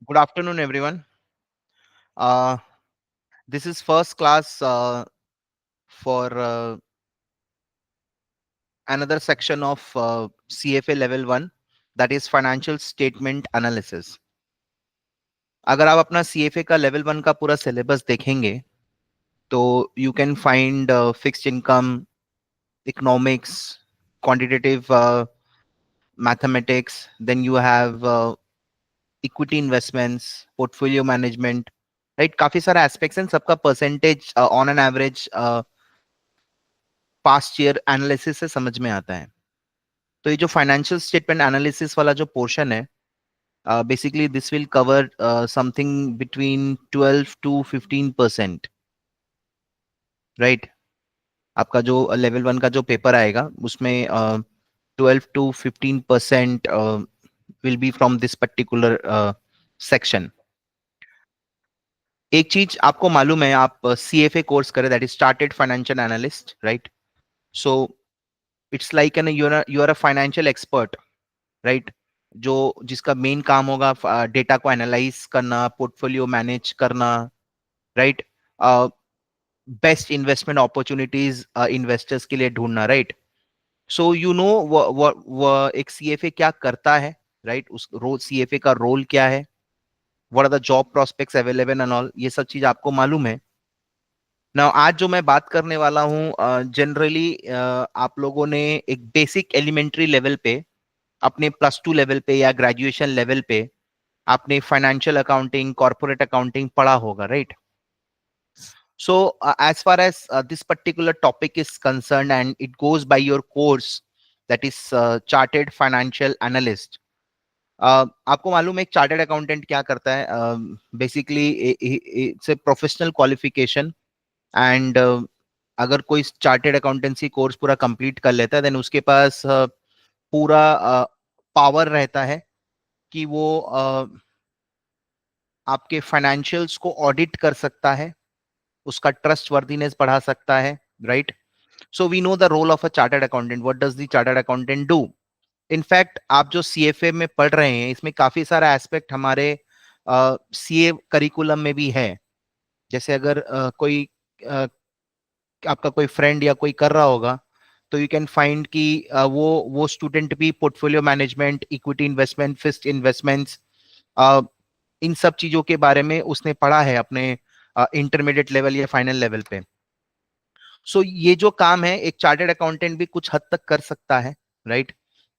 Good afternoon, everyone. Uh, this is first class for another section of CFA level 1, that is financial statement analysis. अगर आप अपना CFA का level 1 का पूरा syllabus देखेंगे तो you can find fixed income, economics, quantitative mathematics, then you have equity investments, portfolio management, right? काफी सारे aspects हैं, सबका percentage on an average past year analysis से समझ में आता है। तो ये जो फाइनेंशियल स्टेटमेंट एनालिसिस वाला जो पोर्शन है, basically this will cover something between 12 to 15%, right? आपका जो लेवल 1 का जो पेपर आएगा उसमें 12 to 15% will be from this particular section. एक चीज आपको मालूम है, आप CFA कोर्स करें, that is chartered financial analyst, right? So it's like an you are a financial expert, right? जो जिसका मेन काम होगा डेटा को एनालाइज करना, पोर्टफोलियो मैनेज करना, right? Best investment opportunities investors के लिए ढूंढना, राइट? सो यू नो वो एक CFA क्या करता है, राइट? उस रोल CFA का रोल क्या है, what are the job prospects available and all, ये सब चीज आपको मालूम है ना। आज जो मैं बात करने वाला हूँ, जनरली आप लोगों ने एक बेसिक एलिमेंट्री लेवल पे, अपने +2 लेवल पे या ग्रेजुएशन लेवल पे आपने फाइनेंशियल अकाउंटिंग, कॉर्पोरेट अकाउंटिंग पढ़ा होगा, right? So as far as this particular topic is concerned, and it goes by your course, that is chartered financial analyst. आपको मालूम है एक चार्टर्ड अकाउंटेंट क्या करता है? Basically it's a professional qualification, and अगर कोई चार्टर्ड अकाउंटेंसी कोर्स पूरा कंप्लीट कर लेता है, देन उसके पास पूरा पावर रहता है कि वो आपके फाइनेंशियल्स को ऑडिट कर सकता है, उसका ट्रस्ट वर्दीनेस बढ़ा सकता है, right? So we know the role of a chartered accountant. What does the chartered accountant do? In fact आप जो CFA में पढ़ रहे हैं, इसमें काफी सारा एस्पेक्ट हमारे CA करिकुलम में भी है। जैसे अगर कोई आपका कोई फ्रेंड या कोई कर रहा होगा, तो यू कैन फाइंड कि वो स्टूडेंट भी portfolio management, equity investment, fixed investments, इन सब चीजों के बारे में उसने पढ़ा है अपने इंटरमीडिएट लेवल या फाइनल लेवल पे। सो ये जो काम है एक चार्टर्ड अकाउंटेंट भी कुछ हद तक कर सकता है, right?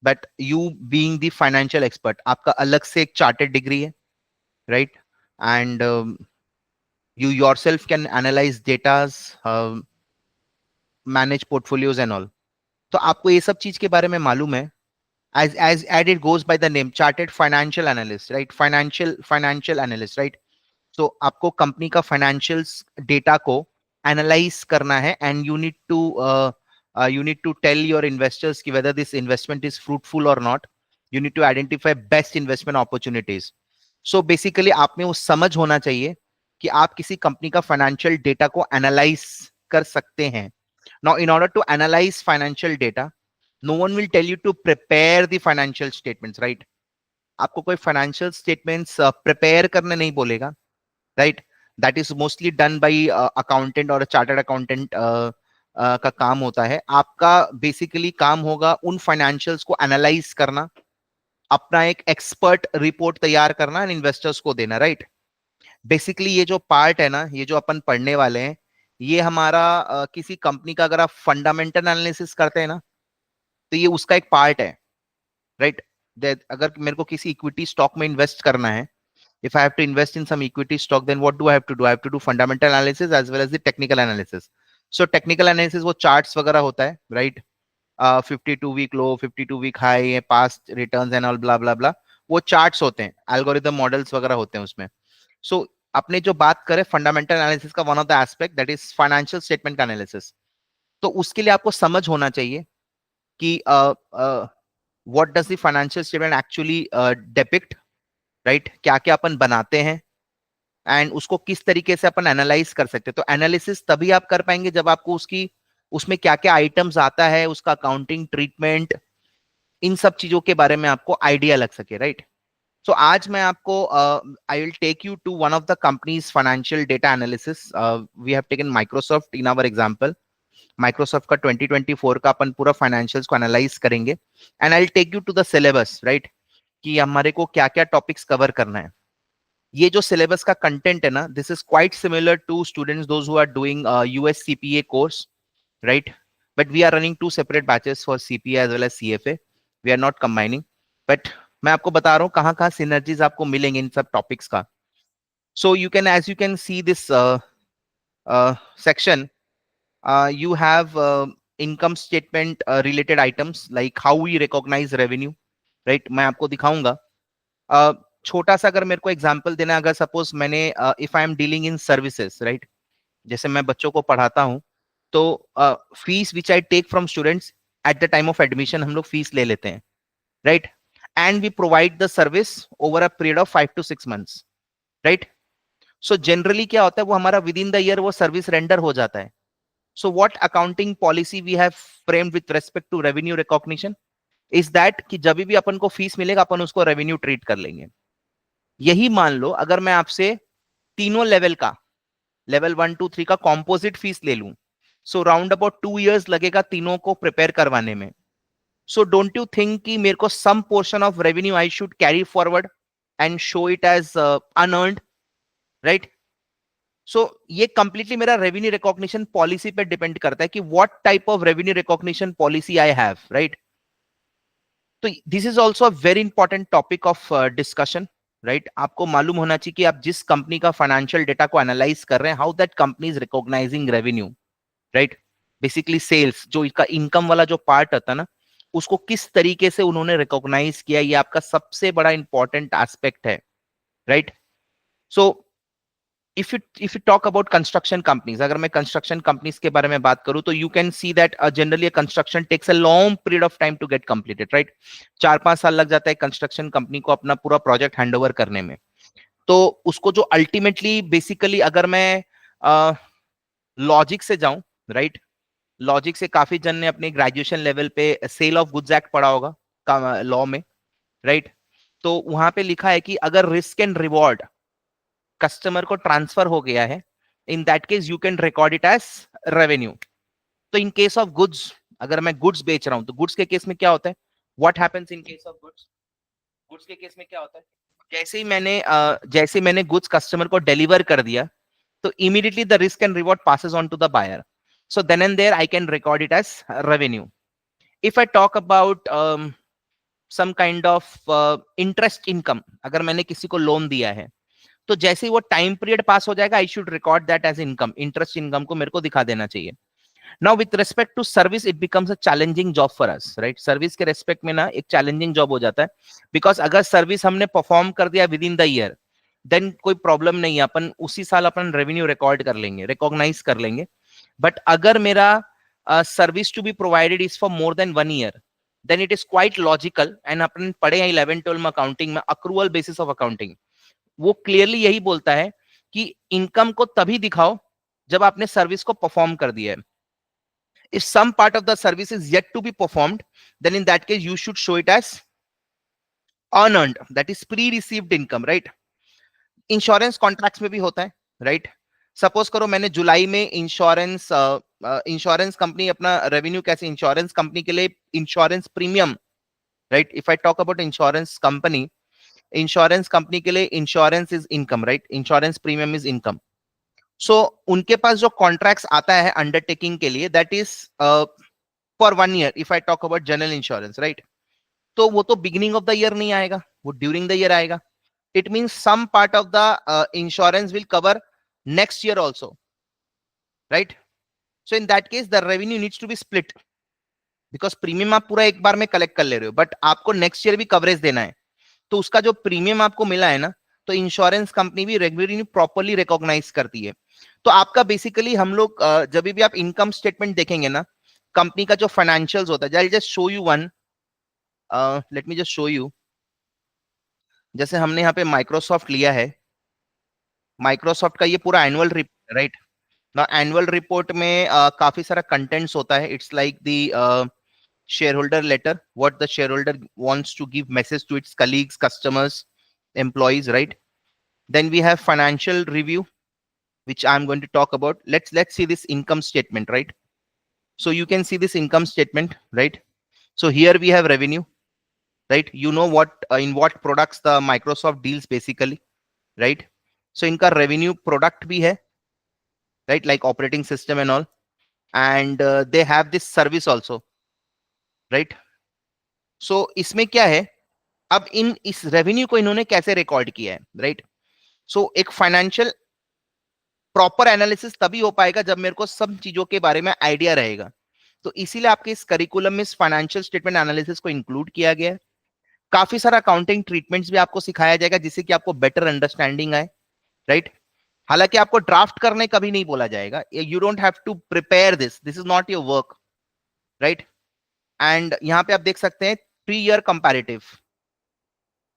But you being the financial expert, आपका अलग से एक चार्टर्ड डिग्री है, right? And you yourself can analyze datas, manage portfolios and all. तो आपको ये सब चीज के बारे में मालूम है। as it goes by the name chartered financial analyst, right? financial analyst, right? So आपको कंपनी का फाइनेंशियल्स डेटा को एनालाइज करना है, and you need to tell your investors कि whether this investment is fruitful or not. You need to identify best investment opportunities. So basically आप में वो समझ होना चाहिए कि आप किसी कंपनी का फाइनेंशियल डेटा को एनालाइज कर सकते हैं। Now in order to analyze financial data, no one will tell you to prepare the financial statements, right? आपको कोई फाइनेंशियल स्टेटमेंट्स प्रिपेयर करने नहीं बोलेगा, right? That is mostly done by accountant और चार्टर्ड अकाउंटेंट का काम होता है। आपका बेसिकली काम होगा उन फाइनेंशियल्स को एनालाइज करना, अपना एक एक्सपर्ट रिपोर्ट तैयार करना एंड इन्वेस्टर्स को देना, राइट? बेसिकली ये जो पार्ट है ना, ये जो अपन पढ़ने वाले हैं, ये हमारा किसी कंपनी का अगर आप फंडामेंटल एनालिसिस करते हैं ना, तो ये उसका एक पार्ट है, राइट? अगर मेरे को किसी इक्विटी स्टॉक में इन्वेस्ट करना है, if I have to invest in some equity stock, then what do I have to do? I have to do fundamental analysis as well as the technical analysis. So technical analysis वो charts वगैरह होता है, right? 52 week low, 52 week high, past returns and all blah blah blah, वो charts होते हैं, algorithm models वगैरह होते हैं उसमें। So अपने जो बात करें फंडामेंटल एनालिसिस का, one of the aspect that is financial statement का एनालिसिस। तो उसके लिए आपको समझ होना चाहिए कि what does the financial statement actually depict, right? क्या क्या अपन बनाते हैं एंड उसको किस तरीके से अपन एनालाइज कर सकते हैं। तो एनालिसिस तभी आप कर पाएंगे जब आपको उसकी, उसमें क्या क्या आइटम्स आता है, उसका अकाउंटिंग ट्रीटमेंट, इन सब चीजों के बारे में आपको आइडिया लग सके, राइट? सो आज मैं आपको I will take you to one of the companies financial data analysis. We have taken Microsoft in our example. Microsoft का 2024 का अपन पूरा फाइनेंशियल्स को एनालाइज करेंगे and I will take you to the syllabus, right, कि हमारे को क्या क्या टॉपिक्स कवर करना है. ये जो सिलेबस का कंटेंट है ना, this is quite similar to students those who are doing US CPA course, right, but we are running two separate batches for CPA as well as CFA. We are not combining, but मैं आपको बता रहा हूँ कहाँ कहाँ synergies आपको मिलेंगे इन सब टॉपिक्स का. So you can, as you can see this section, you have income statement related items like how we recognize revenue, right. मैं आपको दिखाऊंगा. छोटा सा अगर मेरे को एग्जांपल देना, अगर सपोज मैंने if I am dealing in services, right, जैसे मैं बच्चों को पढ़ाता हूं तो fees which I take from students at the time of admission हम लोग फीस ले लेते हैं, राइट, and we provide the service over a period of 5 to 6 months, right. So generally क्या होता है, वो हमारा विद इन द ईयर वो सर्विस रेंडर हो जाता है. So what accounting policy we have framed with respect to revenue recognition is that कि जब भी अपन को फीस मिलेगा अपन उसको रेवेन्यू ट्रीट कर लेंगे. यही मान लो अगर मैं आपसे तीनों लेवल का, लेवल 1 2 3 का कॉम्पोजिट फीस ले लूं, सो राउंड अबाउट 2 years लगेगा तीनों को प्रिपेयर करवाने में. सो डोंट यू थिंक कि मेरे को some portion of revenue I should carry forward and show it as unearned, right. So ये कंप्लीटली मेरा रेवेन्यू रिकॉग्निशन पॉलिसी पे डिपेंड करता है कि what type of revenue recognition policy I have, right. तो this is also a very important topic of discussion, right. आपको मालूम होना चाहिए कि आप जिस कंपनी का फाइनेंशियल डेटा को एनालाइज कर रहे हैं, how that company is recognising revenue, right. Basically sales, जो इसका इनकम वाला जो पार्ट होता है ना, उसको किस तरीके से उन्होंने रिकॉग्नाइज किया, ये आपका सबसे बड़ा इंपॉर्टेंट एस्पेक्ट है, right. So if you talk about construction companies, अगर मैं construction companies के बारे में बात करूं तो you can see that generally a construction takes a long period of time to get completed, right. 4-5 साल लग जाता है construction company को अपना पूरा प्रोजेक्ट हैंडओवर करने में. तो उसको जो अल्टीमेटली बेसिकली अगर मैं लॉजिक से जाऊं, राइट, लॉजिक से काफी जन ने अपने ग्रेजुएशन लेवल पे सेल ऑफ गुड्स एक्ट पढ़ा होगा लॉ में, राइट. तो वहां पे लिखा है कि अगर रिस्क एंड रिवॉर्ड कस्टमर को ट्रांसफर हो गया है, in that case you can record it as revenue. तो इन केस ऑफ गुड्स, अगर मैं गुड्स बेच रहा हूं तो गुड्स के केस में क्या होता है, what happens in case of goods, goods के केस में क्या होता है, जैसे ही मैंने गुड्स कस्टमर को डिलीवर कर दिया तो immediately the risk and reward passes on to the buyer. So then and there I can record it as revenue. If I talk about some kind of interest income, अगर मैंने किसी को loan दिया है तो जैसे ही वो टाइम पीरियड पास हो जाएगा I should record that as income. Interest income को मेरे को दिखा देना चाहिए. Now with respect to service it becomes a challenging job for us, right. Service के रेस्पेक्ट में ना एक चैलेंजिंग जॉब हो जाता है, बिकॉज अगर सर्विस हमने परफॉर्म कर दिया within the year then कोई प्रॉब्लम नहीं है, अपन उसी साल अपन रेवेन्यू रिकॉर्ड कर लेंगे, रिकॉग्नाइज कर लेंगे. बट अगर मेरा service to be provided is for more than 1 year then it is quite logical, and अपन पढ़े हैं 11-12 में अकाउंटिंग में अक्रूवल बेसिस ऑफ अकाउंटिंग, वो क्लियरली यही बोलता है कि इनकम को तभी दिखाओ जब आपने सर्विस को परफॉर्म कर दिया है. If some part of the service is yet to be performed then in that case you should show it as unearned, that is pre received income, right. Insurance contracts में भी होता है, right. Suppose करो मैंने जुलाई में insurance company अपना revenue कैसे, इंश्योरेंस कंपनी के लिए insurance premium, right. If I talk about insurance company, insurance company के लिए insurance is income, right. Insurance premium is income. So उनके पास जो कॉन्ट्रैक्ट्स आता है अंडरटेकिंग के लिए that is for 1 year. If I talk about general insurance, right, तो वो तो बिगिनिंग ऑफ द ईयर नहीं आएगा, वो ड्यूरिंग द ईयर आएगा. It means some part of the insurance will cover next year also, right. So in that case the revenue needs to be split, because premium आप पूरा एक बार में collect कर ले रहे हो, बट आपको नेक्स्ट ईयर भी कवरेज देना है. तो उसका जो प्रीमियम आपको मिला है ना, तो इंश्योरेंस कंपनी भी रेगुलरली प्रॉपर्ली रिकॉग्नाइज करती है. तो आपका बेसिकली हम लोग जब भी आप इनकम स्टेटमेंट देखेंगे ना, कंपनी का जो फाइनेंशियल्स होता है, just show you one, late me just show you. जैसे हमने यहाँ पे माइक्रोसॉफ्ट लिया है, माइक्रोसॉफ्ट का ये पूरा एनुअल रिपोर्ट, राइट ना. एनुअल रिपोर्ट में काफी सारा कंटेंट्स होता है. It's like the shareholder letter, what the shareholder wants to give message to its colleagues, customers, employees, right? Then we have financial review, which I'm going to talk about. Let's see this income statement, right? So you can see this income statement, right? So here we have revenue, right? You know what in what products the Microsoft deals basically, right? So इनका revenue product भी है, right? Like operating system and all, and they have this service also, right? So इसमें क्या है, अब इन इस revenue को इन्होंने कैसे रिकॉर्ड किया है, राइट? सो एक फाइनेंशियल प्रॉपर एनालिसिस तभी हो पाएगा जब मेरे को सब चीजों के बारे में आइडिया रहेगा। तो इसीलिए आपके इस करिकुलम में इस फाइनेंशियल स्टेटमेंट एनालिसिस को इंक्लूड किया गया है। काफी सारा अकाउंटिंग ट्रीटमेंट्स भी आपको सिखाया जाएगा जिससे कि आपको बेटर अंडरस्टैंडिंग आए, राइट? हालांकि आपको ड्राफ्ट करने कभी नहीं बोला जाएगा, you don't have to prepare this is not your work, right? And यहाँ पे आप देख सकते हैं 3 ईयर कंपैरेटिव,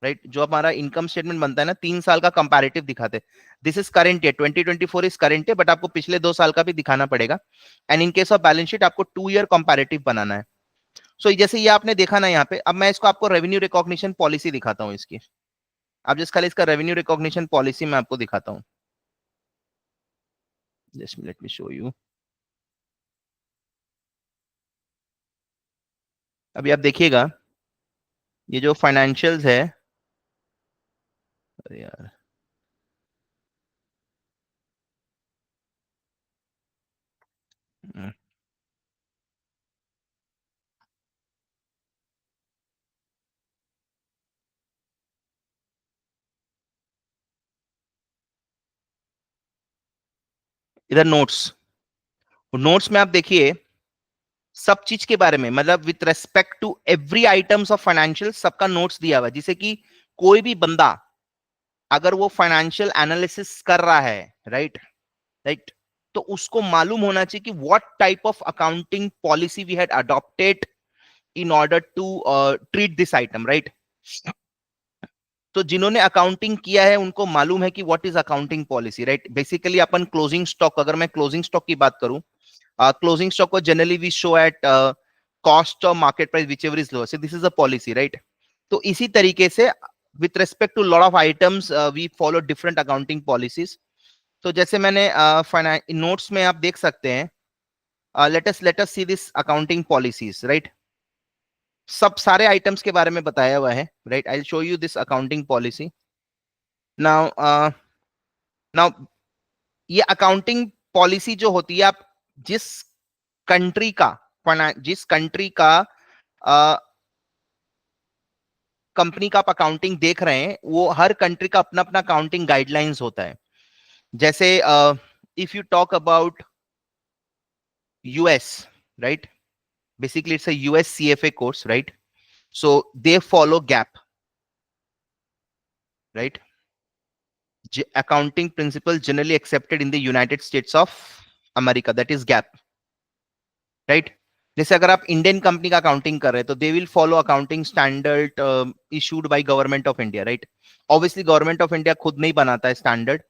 राइट? जो हमारा इनकम स्टेटमेंट बनता है ना, 3 साल का कंपैरेटिव दिखाते। This is current year, 2024 is current है, बट आपको पिछले 2 साल का भी दिखाना पड़ेगा। And in case of balance sheet आपको 2 ईयर कंपैरेटिव बनाना है। सो जैसे ये आपने देखा ना यहाँ पे, अब मैं इसको आपको रेवेन्यू रिकॉग्निशन पॉलिसी दिखाता हूँ इसकी। अब जिस खाली इसका रेवेन्यू रिकॉग्निशन पॉलिसी मैं आपको दिखाता हूँ, just let me show you. अभी आप देखिएगा, ये जो फाइनेंशियल्स है, अरे यार इधर नोट्स, नोट्स में आप देखिए सब चीज के बारे में, मतलब with respect to every items of financial सबका नोट्स दिया हुआ है, जिसे कि कोई भी बंदा अगर वो फाइनेंशियल एनालिसिस कर रहा है, राइट राइट, तो उसको मालूम होना चाहिए कि what type of accounting policy we had adopted in order to treat this item, right? तो जिन्होंने अकाउंटिंग किया है उनको मालूम है कि what is accounting policy, right? Basically अपन क्लोजिंग स्टॉक, अगर मैं क्लोजिंग स्टॉक की बात करूं, क्लोजिंग स्टॉक को generally we show at cost और market price whichever is lower, so this is a policy, right? तो इसी तरीके से with respect to lot of items we follow different accounting policies. तो जैसे मैंने नोट्स में आप देख सकते हैं, let us see this accounting policies, right? सब सारे आइटम्स के बारे में बताया हुआ है, right? I will show you this accounting policy now. Now ये अकाउंटिंग पॉलिसी जो होती है, आप जिस कंट्री का जिस कंट्री का कंपनी का आप अकाउंटिंग देख रहे हैं, वो हर कंट्री का अपना अपना अकाउंटिंग गाइडलाइंस होता है। जैसे if you talk about US, right, basically it's a US CFA course, right? So they follow GAAP, right? Accounting principle generally accepted in the United States of America, that is GAAP, right? जैसे अगर आप Indian company का accounting कर रहे हैं तो they will follow accounting standard issued by government of India, right? Obviously government of India खुद नहीं बनाता है स्टैंडर्ड,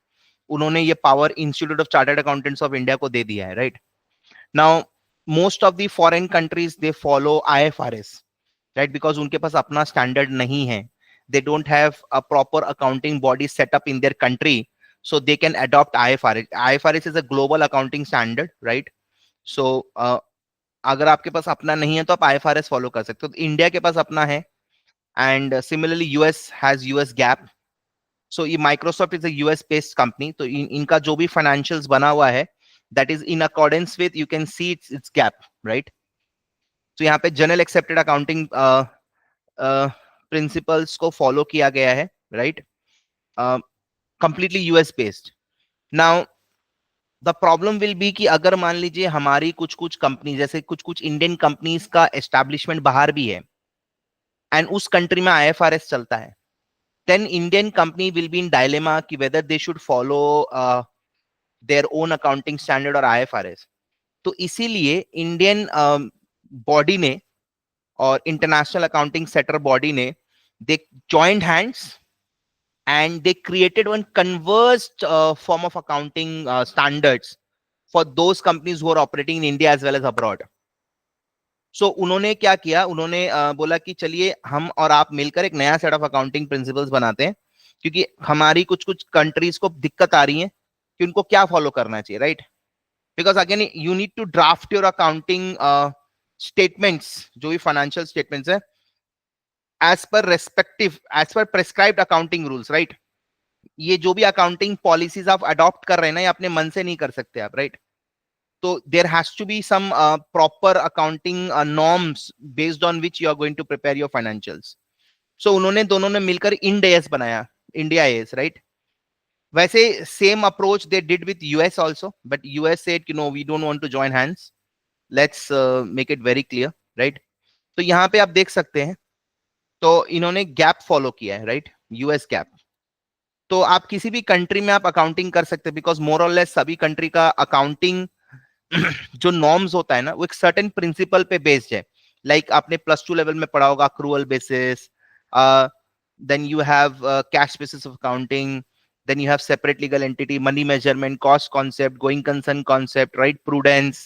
उन्होंने ये power institute of chartered accountants of India को दे दिया है, right? Now most of the foreign countries they follow IFRS, right? Because उनके पास अपना स्टैंडर्ड नहीं है, they don't have a proper accounting body set up in their country, so they can adopt IFRS. IFRS is a global accounting standard, right? So अगर आपके पास अपना नहीं है तो आप IFRS फॉलो कर सकते हो। तो इंडिया के पास अपना है, and similarly US has US GAAP. So ये Microsoft is a US based company, तो इनका जो भी फाइनेंशियल्स बना हुआ है that is in accordance with, you can see its GAAP, right? तो यहाँ पे जनरल एक्सेप्टेड अकाउंटिंग प्रिंसिपल्स को फॉलो किया गया है, राइट? Completely US based. Now the problem will be कि अगर मान लीजिए हमारी कुछ कुछ कंपनी, जैसे कुछ कुछ इंडियन कंपनीज का एस्टैब्लिशमेंट बाहर भी है एंड उस कंट्री में IFRS चलता है, then Indian company will be in dilemma कि whether they should follow their own accounting standard और IFRS। तो इसीलिए इंडियन बॉडी ने और इंटरनेशनल अकाउंटिंग सेटर बॉडी ने they joint hands and they created one converged form of accounting standards for those companies who are operating in India as well as abroad. So उन्होंने क्या किया, उन्होंने बोला कि चलिए हम और आप मिलकर एक नया सेट ऑफ अकाउंटिंग प्रिंसिपल्स बनाते हैं क्योंकि हमारी कुछ कुछ कंट्रीज को दिक्कत आ रही है कि उनको क्या फॉलो करना चाहिए, right? Because again you need to draft your accounting statements, जो भी फाइनेंशियल स्टेटमेंट्स है, as per prescribed accounting rules, right? ये जो भी अकाउंटिंग पॉलिसीज आप अडॉप्ट कर रहे हैं ना, ये अपने मन से नहीं कर सकते आप, राइट? तो there has to be some proper accounting norms based on which you are going to prepare your financials. So उन्होंने दोनों ने मिलकर इंड एएस बनाया, इंडिया एएस, राइट? वैसे same approach they did with US also, but US said कि no, we don't want to join hands, let's make it very clear, right? तो यहाँ पे आप देख सकते हैं, तो इन्होंने गैप फॉलो किया है, राइट? US gap. तो आप किसी भी कंट्री में आप अकाउंटिंग कर सकते हैं, बिकॉज मोर और लेस सभी कंट्री का अकाउंटिंग जो नॉर्म्स होता है ना, वो एक सर्टेन प्रिंसिपल पे बेस्ड है। लाइक आपने +2 लेवल में पढ़ा होगा, accrual basis, then you have cash basis of accounting, then you have separate legal entity, money measurement, cost concept, going concern concept, right? Prudence,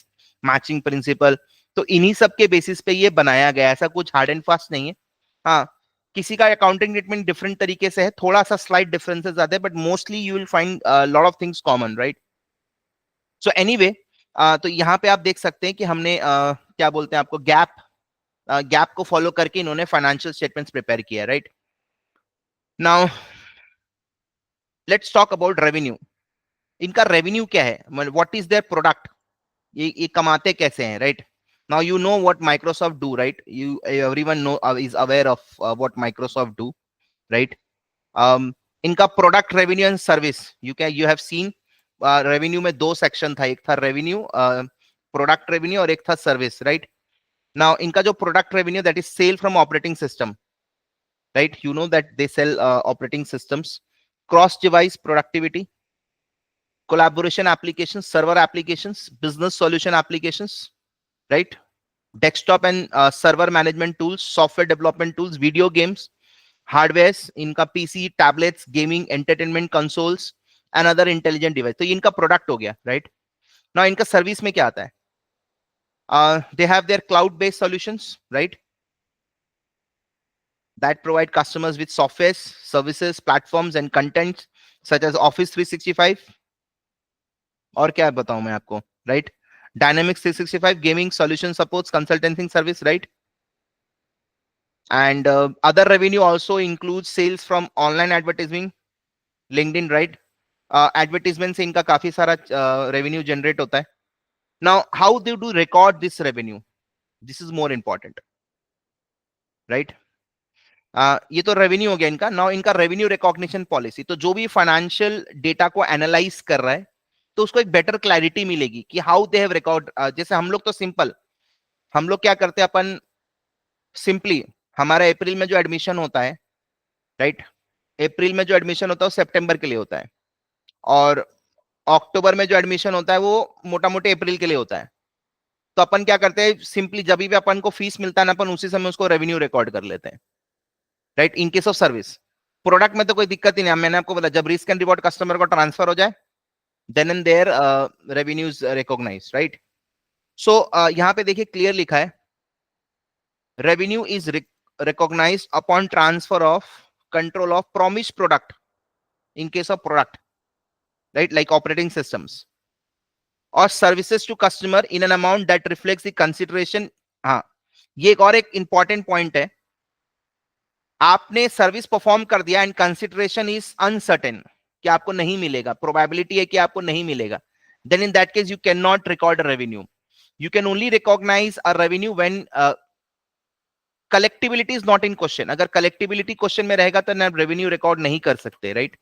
matching principle. तो इन्हीं सब के बेसिस पे ये बनाया गया, ऐसा कुछ हार्ड एंड फास्ट नहीं है। हाँ, किसी का अकाउंटिंग ट्रीटमेंट डिफरेंट तरीके से है, थोड़ा सा स्लाइट डिफरेंसेस आते हैं, but mostly you will find lot of things common, right? So anyway, तो यहाँ पे आप देख सकते हैं कि हमने क्या बोलते हैं आपको, गैप को फॉलो करके इन्होंने फाइनेंशियल स्टेटमेंट्स प्रिपेयर किया, right? Now let's talk about revenue. इनका रेवेन्यू क्या है, व्हाट इज देयर प्रोडक्ट, ये कमाते कैसे हैं, right? Now you know what Microsoft do, right? You everyone know is aware of what Microsoft do, right? इनका product revenue and service, you have seen revenue में दो section था, एक था रेवेन्यू, प्रोडक्ट रेवेन्यू, और एक था सर्विस, राइट? नाउ इनका जो product revenue, that is sale from operating system, right? You know that they sell operating systems, cross device productivity, collaboration applications, server applications, business solution applications, right? Desktop and server management tools, software development tools, video games, hardwares, इनका PC, tablets, gaming, entertainment consoles, and other intelligent device. तो इनका product हो गया, right? Now इनका service में क्या आता है? They have their cloud-based solutions, right? That provide customers with softwares, services, platforms, and contents such as Office 365. और क्या बताऊं मैं आपको, right? Dynamics 365, gaming solution supports, consulting service, right? And other revenue also includes sales from online advertising, LinkedIn, right? Advertisement से इनका काफी सारा revenue generate होता है. Now, how they do record this revenue? This is more important, right? ये तो revenue हो गया इनका. नाउ इनका रेवेन्यू रिकॉग्निशन पॉलिसी, तो जो भी फाइनेंशियल डेटा को एनालाइज कर रहा है, तो उसको एक बेटर क्लैरिटी मिलेगी कि हाउ दे हैव रिकॉर्ड. जैसे हम लोग तो सिंपल, हम लोग क्या करते हैं, अपन सिंपली, हमारा अप्रैल में जो एडमिशन होता है, राइट? अप्रैल में जो एडमिशन होता है वो सितंबर के लिए होता है, और अक्टूबर में जो एडमिशन होता है वो मोटा मोटे अप्रैल के लिए होता है. तो अपन क्या करते हैं, सिंपली जब भी अपन को फीस मिलता है ना, अपन उसी समय उसको रेवेन्यू रिकॉर्ड कर लेते हैं, right? In case of service. Product में तो कोई दिक्कत ही नहीं, मैंने आपको बताया, जब रिस्क एंड रिवॉर्ड कस्टमर को ट्रांसफर हो जाए, then and their revenues recognise, right? So यहाँ पे देखिए क्लियर लिखा है, revenue is recognized upon transfer of control of promised product, in case of product, right? Like operating systems or services to customer in an amount that reflects the consideration. हाँ, ये एक और एक इंपॉर्टेंट पॉइंट है. आपने service perform कर दिया and consideration is uncertain, कि आपको नहीं मिलेगा, प्रोबेबिलिटी है कि आपको नहीं मिलेगा, then in that case you cannot record a revenue. You can only recognize a revenue when collectibility is not in question. अगर कलेक्टिबिलिटी क्वेश्चन में रहेगा तो ना रेवेन्यू रिकॉर्ड नहीं कर सकते, राइट?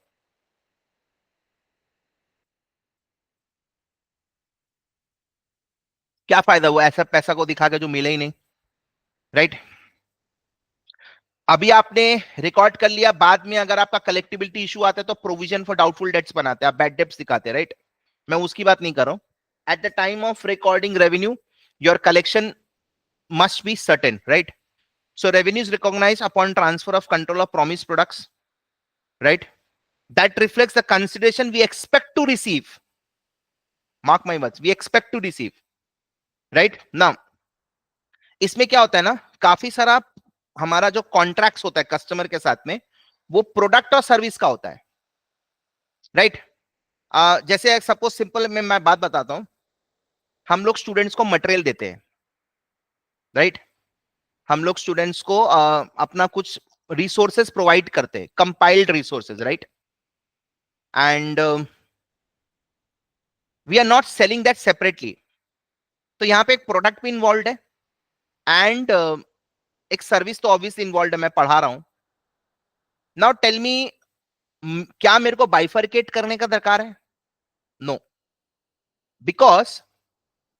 क्या फायदा हुआ ऐसा पैसा को दिखा के जो मिले ही नहीं, राइट? अभी आपने रिकॉर्ड कर लिया, बाद में अगर आपका कलेक्टिबिलिटी इशू आता है तो प्रोविजन फॉर डाउटफुल डेट्स बनाते हैं, आप बैड डेट्स दिखाते हैं, राइट? मैं उसकी बात नहीं कर रहा हूं. Eight the time of recording revenue, your collection must be certain, right? So revenue is recognized upon transfer of control of promised products, right? That reflects the consideration we expect to receive. Mark my words, we expect to receive, right? Now, इसमें क्या होता है ना, काफी सारा हमारा जो contracts होता है कस्टमर के साथ में, वो प्रोडक्ट और सर्विस का होता है, राइट। जैसे सपोज सिंपल में मैं बात बताता हूं, हम लोग स्टूडेंट्स को मटेरियल देते हैं, राइट। हम लोग स्टूडेंट्स को अपना कुछ रिसोर्सेज प्रोवाइड करते हैं, compiled resources, right. And we are not selling that separately. तो यहाँ पे एक प्रोडक्ट भी इन्वॉल्व है एंड एक सर्विस तो ऑब्वियसली इन्वॉल्व है, मैं पढ़ा रहा हूं। नाउ टेल मी, क्या मेरे को बाइफरकेट करने का दरकार है? No, because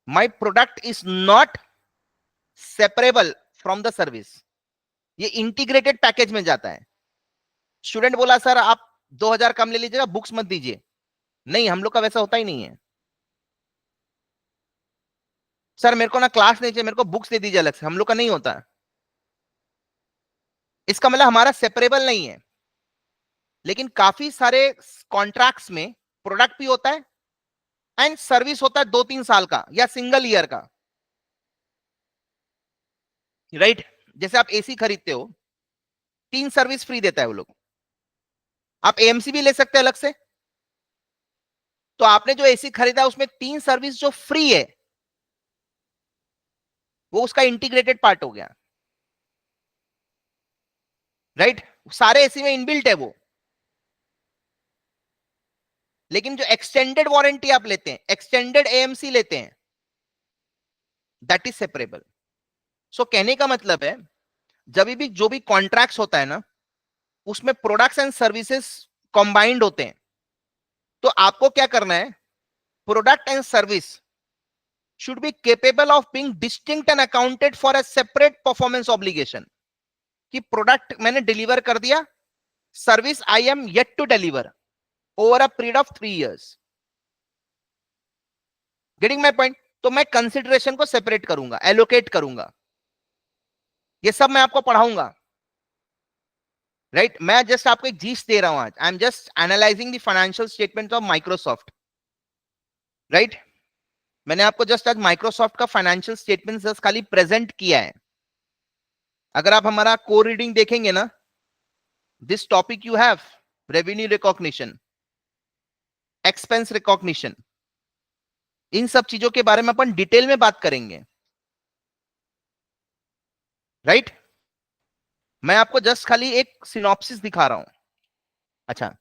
my product is not separable from the service. ये इंटीग्रेटेड पैकेज में जाता है। स्टूडेंट बोला सर आप 2000 कम ले लीजिएगा, बुक्स मत दीजिए। नहीं, हम लोग का वैसा होता ही नहीं है। सर मेरे को ना क्लास नहीं चाहिए, मेरे को बुक्स दे दीजिए अलग से, हम लोग का नहीं होता। इसका मतलब हमारा सेपरेबल नहीं है। लेकिन काफी सारे कॉन्ट्रैक्ट्स में प्रोडक्ट भी होता है एंड सर्विस होता है 2-3 साल का या सिंगल ईयर का, राइट। जैसे आप एसी खरीदते हो, 3 सर्विस फ्री देता है वो लोग। आप एएमसी भी ले सकते हैं अलग से। तो आपने जो एसी खरीदा उसमें 3 सर्विस जो फ्री है, वो उसका इंटीग्रेटेड पार्ट हो गया, राइट। सारे एसी में इनबिल्ट है वो। लेकिन जो एक्सटेंडेड वारंटी आप लेते हैं, एक्सटेंडेड एएमसी लेते हैं, दैट इज सेपरेबल। सो कहने का मतलब है, जब भी जो भी कॉन्ट्रैक्ट्स होता है ना, उसमें प्रोडक्ट्स एंड सर्विसेज कंबाइंड होते हैं। तो आपको क्या करना है, product and service should be capable of being distinct and accounted for a separate performance obligation। कि प्रोडक्ट मैंने डिलीवर कर दिया, service I am yet to deliver over a period of 3 years। Getting my point? तो मैं consideration को separate करूंगा, allocate करूंगा। ये सब मैं आपको पढ़ाऊंगा, राइट। मैं जस्ट आपको एक जीस्ट दे रहा हूं आज। I am just analysing the financial statement of Microsoft, right. मैंने आपको जस्ट आज माइक्रोसॉफ्ट का फाइनेंशियल स्टेटमेंट जस्ट खाली प्रेजेंट किया है। अगर आप हमारा कोर रीडिंग देखेंगे ना, this topic you have revenue recognition, expense recognition, इन सब चीजों के बारे में अपन डिटेल में बात करेंगे, राइट। मैं आपको जस्ट खाली एक सिनॉप्सिस दिखा रहा हूं। अच्छा,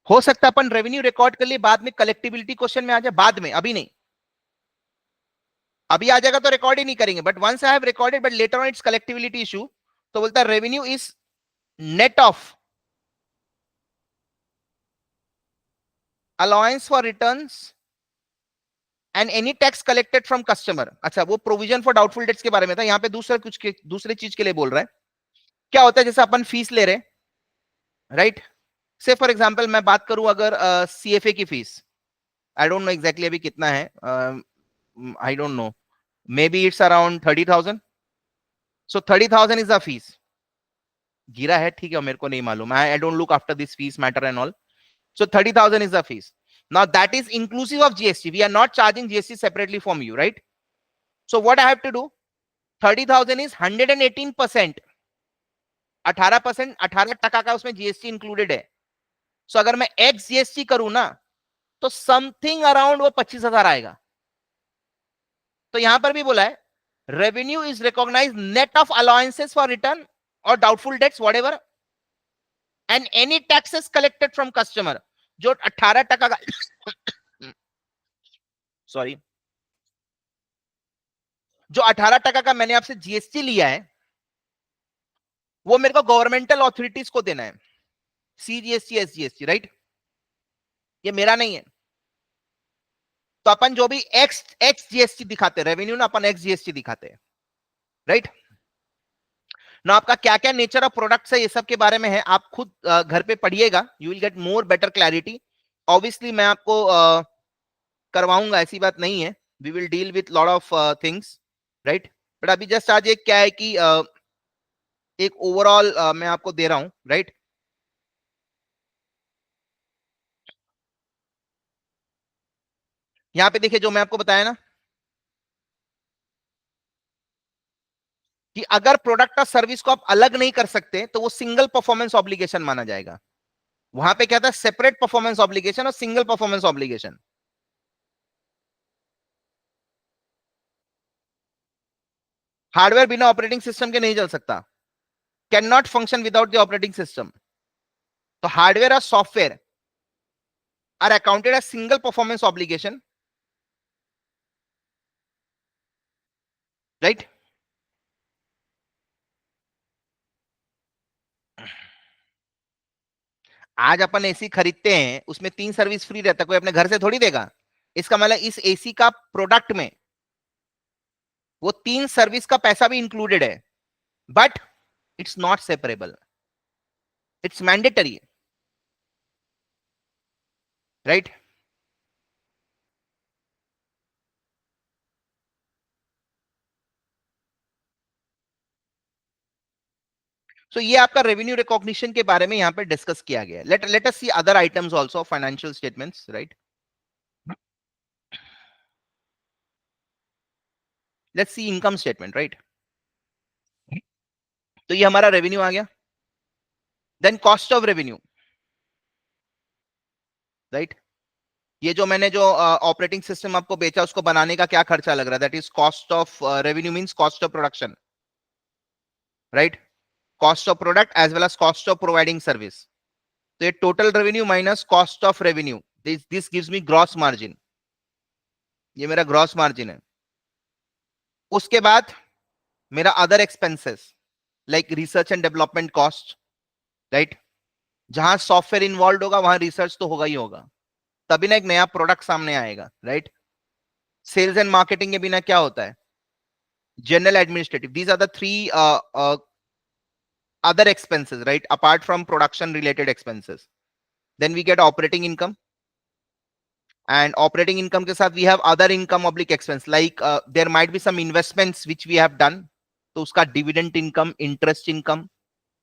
हो सकता है अपन रेवेन्यू रिकॉर्ड कर लिए, बाद में कलेक्टिबिलिटी क्वेश्चन में आ जाए, बाद में, अभी नहीं। अभी आ जाएगा तो रिकॉर्ड ही नहीं करेंगे, but once I have recorded but later on its collectibility issue, तो बोलता है revenue is net of allowance for returns and any tax collected from customer. अच्छा, वो प्रोविजन फॉर डाउटफुल डेट्स के बारे में था, यहाँ पे दूसरा कुछ दूसरे चीज के लिए बोल रहा है। क्या होता है, जैसे अपन फीस ले रहे, राइट। से फॉर एग्जांपल मैं बात करूं अगर सीएफए की fees, I don't know exactly अभी कितना है, I don't know, may be it's around 30,000। So 30,000 is a fees. गिरा है, ठीक है, मेरे को नहीं मालूम, I don't look after this fees matter and all. So 30,000 is the fees. Now that is inclusive of GST. We are not charging GST separately from you, right? So what I have to do? 30,000 is 118%। 18%, 18% का उसमें GST included है। सो अगर मैं x GST करूं ना, तो something around वो 25,000 आएगा। तो यहां पर भी बोला है revenue is recognise net of allowances for return और doubtful debts whatever and any taxes collected from customer. जो 18% का सॉरी, जो 18% का मैंने आपसे जीएसटी लिया है, वो मेरे को गवर्नमेंटल अथॉरिटीज को देना है, सीजीएसटी, एसजीएसटी, राइट। ये मेरा नहीं है। तो अपन जो भी एक्स एक्स जीएसटी दिखाते हैं रेवेन्यू ना, अपन एक्स जीएसटी दिखाते हैं, राइट ना। आपका क्या क्या नेचर ऑफ प्रोडक्ट्स है, ये सब के बारे में है, आप खुद घर पे पढ़िएगा, you will get more better clarity. Obviously मैं आपको करवाऊंगा, ऐसी बात नहीं है, we will deal with lot of things, right. But अभी जस्ट आज एक क्या है कि एक ओवरऑल मैं आपको दे रहा हूं, राइट। यहाँ पे देखिए जो मैं आपको बताया ना, कि अगर प्रोडक्ट और सर्विस को आप अलग नहीं कर सकते तो वो सिंगल परफॉर्मेंस ऑब्लिगेशन माना जाएगा। वहां पे क्या था, सेपरेट परफॉर्मेंस ऑब्लिगेशन और सिंगल परफॉर्मेंस ऑब्लिगेशन। हार्डवेयर बिना ऑपरेटिंग सिस्टम के नहीं चल सकता, can not function without the operating system. तो हार्डवेयर और software are accounted as single performance obligation, right. आज अपन एसी खरीदते हैं, उसमें 3 सर्विस फ्री रहता है, कोई अपने घर से थोड़ी देगा। इसका मतलब इस एसी का प्रोडक्ट में वो 3 सर्विस का पैसा भी इंक्लूडेड है, but it's not separable, it's mandatory, right. So ये आपका रेवेन्यू रिकॉग्निशन के बारे में यहाँ पे डिस्कस किया गया है। Let us see other items also, financial statements, right. Let's see income statement, right. तो ये हमारा रेवेन्यू आ गया। Then cost of revenue, right. ये जो मैंने जो ऑपरेटिंग सिस्टम आपको बेचा, उसको बनाने का क्या खर्चा लग रहा है, that is cost of revenue, means cost of production, right. Cost of product as well as cost of providing service. तो ये total revenue minus cost of revenue, this gives me gross margin. ये मेरा gross margin है। उसके बाद मेरा other expenses like research and development cost, right. जहां software involve होगा वहां रिसर्च तो होगा ही होगा, तभी ना एक नया प्रोडक्ट सामने आएगा, राइट। सेल्स एंड मार्केटिंग के बिना क्या होता है, general administrative, these are the 3 other expenses, right, apart from production related expenses. Then we get operating income, and operating income के साथ we have other income oblique expense, like there might be some investments which we have done, तो उसका dividend income, interest income,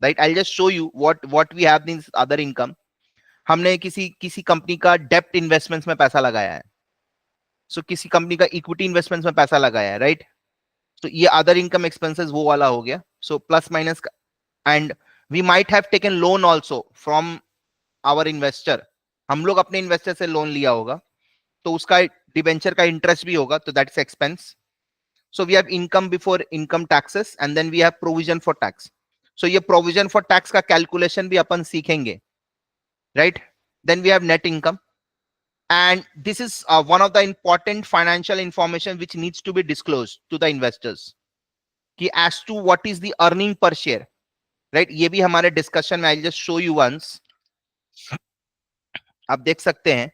right. I'll just show you what we have in other income. हमने किसी किसी company का डेप्ट investments में पैसा लगाया है, सो किसी कंपनी का इक्विटी इन्वेस्टमेंट्स में पैसा लगाया है, राइट। तो ये अदर इनकम एक्सपेंसेस वो वाला हो गया। So plus minus, and we might have taken loan also from our investor, हम लोग अपने इन्वेस्टर से लोन लिया होगा, तो उसका डिबेंचर का इंटरेस्ट भी होगा, तो that's expense. So we have income before income taxes, and then we have provision for tax. So ये प्रोविजन फॉर टैक्स का कैलकुलेशन भी अपन सीखेंगे, राइट। Then we have net income, and this is one of the important financial information which needs to be disclosed to the investors, कि as to what is the earning per share, right। ये भी हमारे discussion में, I'll just show you once, आप देख सकते हैं।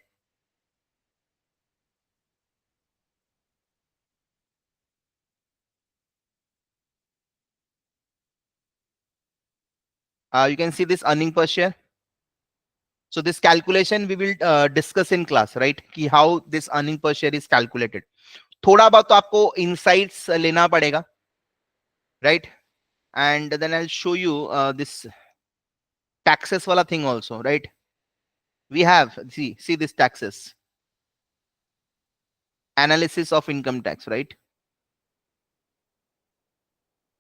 You can see this earning per share. So this calculation we will discuss in class, right, कि how this earning per share is calculated. थोड़ा बहुत तो आपको insights लेना पड़ेगा, right, and then I'll show you this taxes वाला thing also, right. We have, see this taxes, analysis of income tax, right.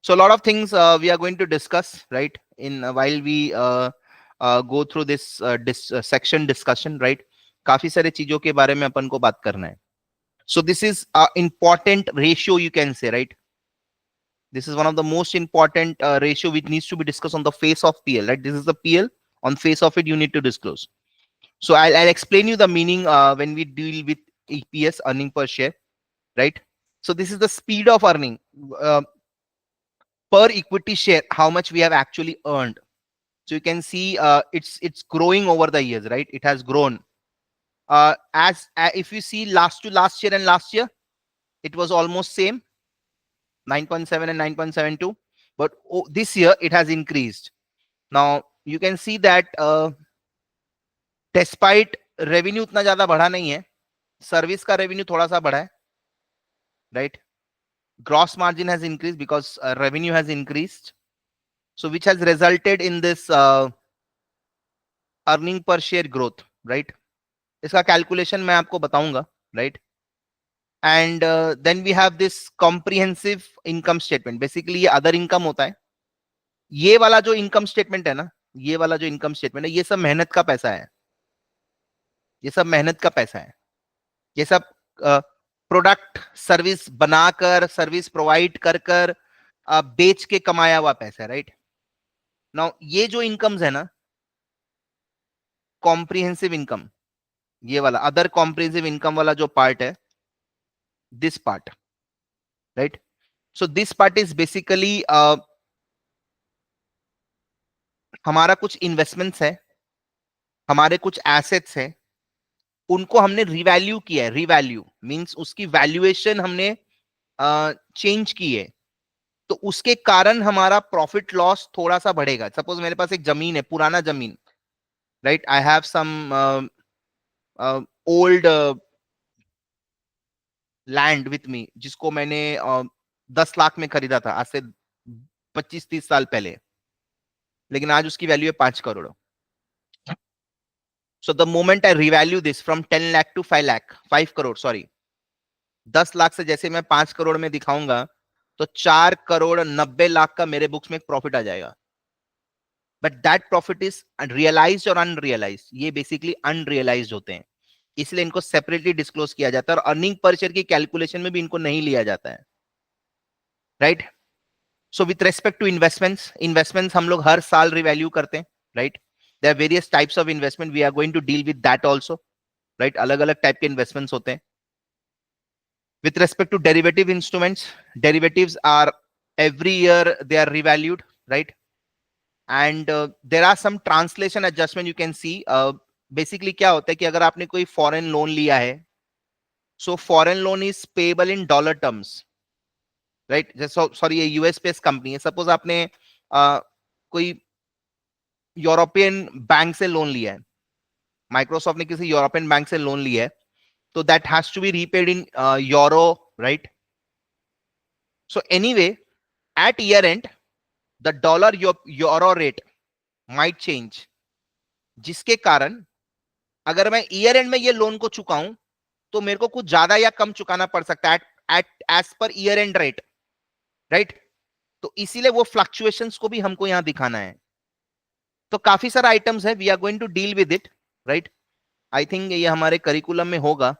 So a lot of things we are going to discuss, right, in while we go through this section discussion, right. काफी सारे चीजों के बारे में अपन को बात करना है. So this is a important ratio, you can say, right. This is one of the most important ratio which needs to be discussed on the face of PL, right. This is the PL, on face of it you need to disclose. So I'll explain you the meaning when we deal with EPS, earning per share, right. So this is the speed of earning per equity share, how much we have actually earned. So you can see it's growing over the years, right. It has grown as if you see last to last year and last year, it was almost same, 9.7 and 9.72, but this year it has increased. Now you can see that despite revenue उतना ज्यादा बढ़ा नहीं है, service का revenue थोड़ा सा बढ़ा है, right. Gross margin has increased because revenue has increased, so which has resulted in this earning per share growth, right. इसका कैलकुलेशन मैं आपको बताऊंगा, right. And then we have this comprehensive income statement, basically ये other income होता है। ये वाला जो इनकम स्टेटमेंट है ना, ये वाला जो इनकम स्टेटमेंट है, ये सब मेहनत का पैसा है, ये सब मेहनत का पैसा है, ये सब प्रोडक्ट सर्विस बनाकर, सर्विस प्रोवाइड कर कर बेच के कमाया हुआ पैसा है, राइट। नाउ ये जो इनकम्स है ना, कॉम्प्रिहेंसिव इनकम, ये वाला अदर कॉम्प्रिहेंसिव इनकम वाला जो पार्ट है, this part, right. So this part is basically हमारा कुछ इन्वेस्टमेंट्स है, हमारे कुछ एसेट्स है, उनको हमने रिवैल्यू किया है। रिवैल्यू मींस उसकी वैल्यूएशन हमने चेंज की है, तो उसके कारण हमारा प्रॉफिट लॉस थोड़ा सा बढ़ेगा। सपोज मेरे पास एक जमीन है, पुराना जमीन, right, I have some old land with me, जिसको मैंने 10 लाख में खरीदा था आज से 25-30 साल पहले, लेकिन आज उसकी वैल्यू है 5 crore. So the moment I revalue this from 10 lakh to 5 lakh, 5 crore sorry, 10 lakh से जैसे मैं 5 करोड़ में दिखाऊंगा, तो 4 करोड़ 90 लाख का मेरे बुक्स में एक प्रॉफिट आ जाएगा। But that profit is realised और अनरियलाइज्ड, ये बेसिकली अनरियलाइज्ड होते हैं, इसलिए इनको सेपरेटली डिस्क्लोज किया जाता है, और अर्निंग पर शेयर की कैलकुलेशन में भी इनको नहीं लिया जाता है, right. So with respect to investments, investments हम लोग हर साल रिवैल्यू करते हैं, right. There are various types of investment, we are going to deal with that also, right. अलग अलग टाइप के इन्वेस्टमेंट्स होते हैं। With respect to derivative instruments, derivatives are every year they are revalued, right? And there are some translation adjustment you can see. Basically क्या होता है कि अगर आपने कोई foreign loan लिया है, so foreign loan is payable in dollar terms, right? जैसे सॉरी ये यूएस बेस्ड कंपनी है, सपोज आपने कोई यूरोपियन बैंक से लोन लिया है, माइक्रोसॉफ्ट ने किसी यूरोपियन बैंक से लोन लिया है, तो that has to be repaid in euro, right. So anyway, at year end, the dollar euro rate might change, जिसके कारण अगर मैं ईयर एंड में ये लोन को चुकाऊं, तो मेरे को कुछ ज्यादा या कम चुकाना पड़ सकता है at as per year end rate, right. तो इसीलिए वो फ्लक्चुएशंस को भी हमको यहां दिखाना है। तो काफी सारा आइटम्स है, we are going to deal with it, right. I think ये हमारे करिकुलम में होगा।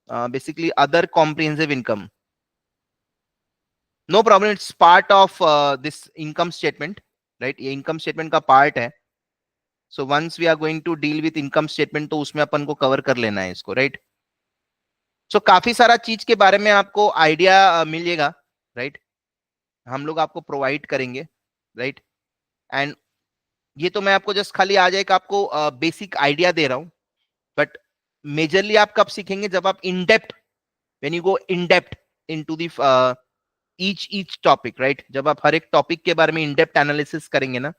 Basically other comprehensive income, no problem, it's part of this income statement, right. ये इनकम स्टेटमेंट का पार्ट है। So once we are going to deal with income statement, तो उसमें अपन को कवर कर लेना है इसको, राइट। सो काफी सारा चीज के बारे में आपको आइडिया मिलेगा, राइट। हम लोग आपको प्रोवाइड करेंगे, राइट। एंड ये तो मैं आपको जस्ट खाली आ जाएगा, आपको बेसिक आइडिया दे रहा हूं, बट मेजरली आप कब सीखेंगे, जब आप in depth, when you go in depth into the each topic, right. जब आप हर एक टॉपिक के बारे में इन डेप्थ एनालिसिस करेंगे ना।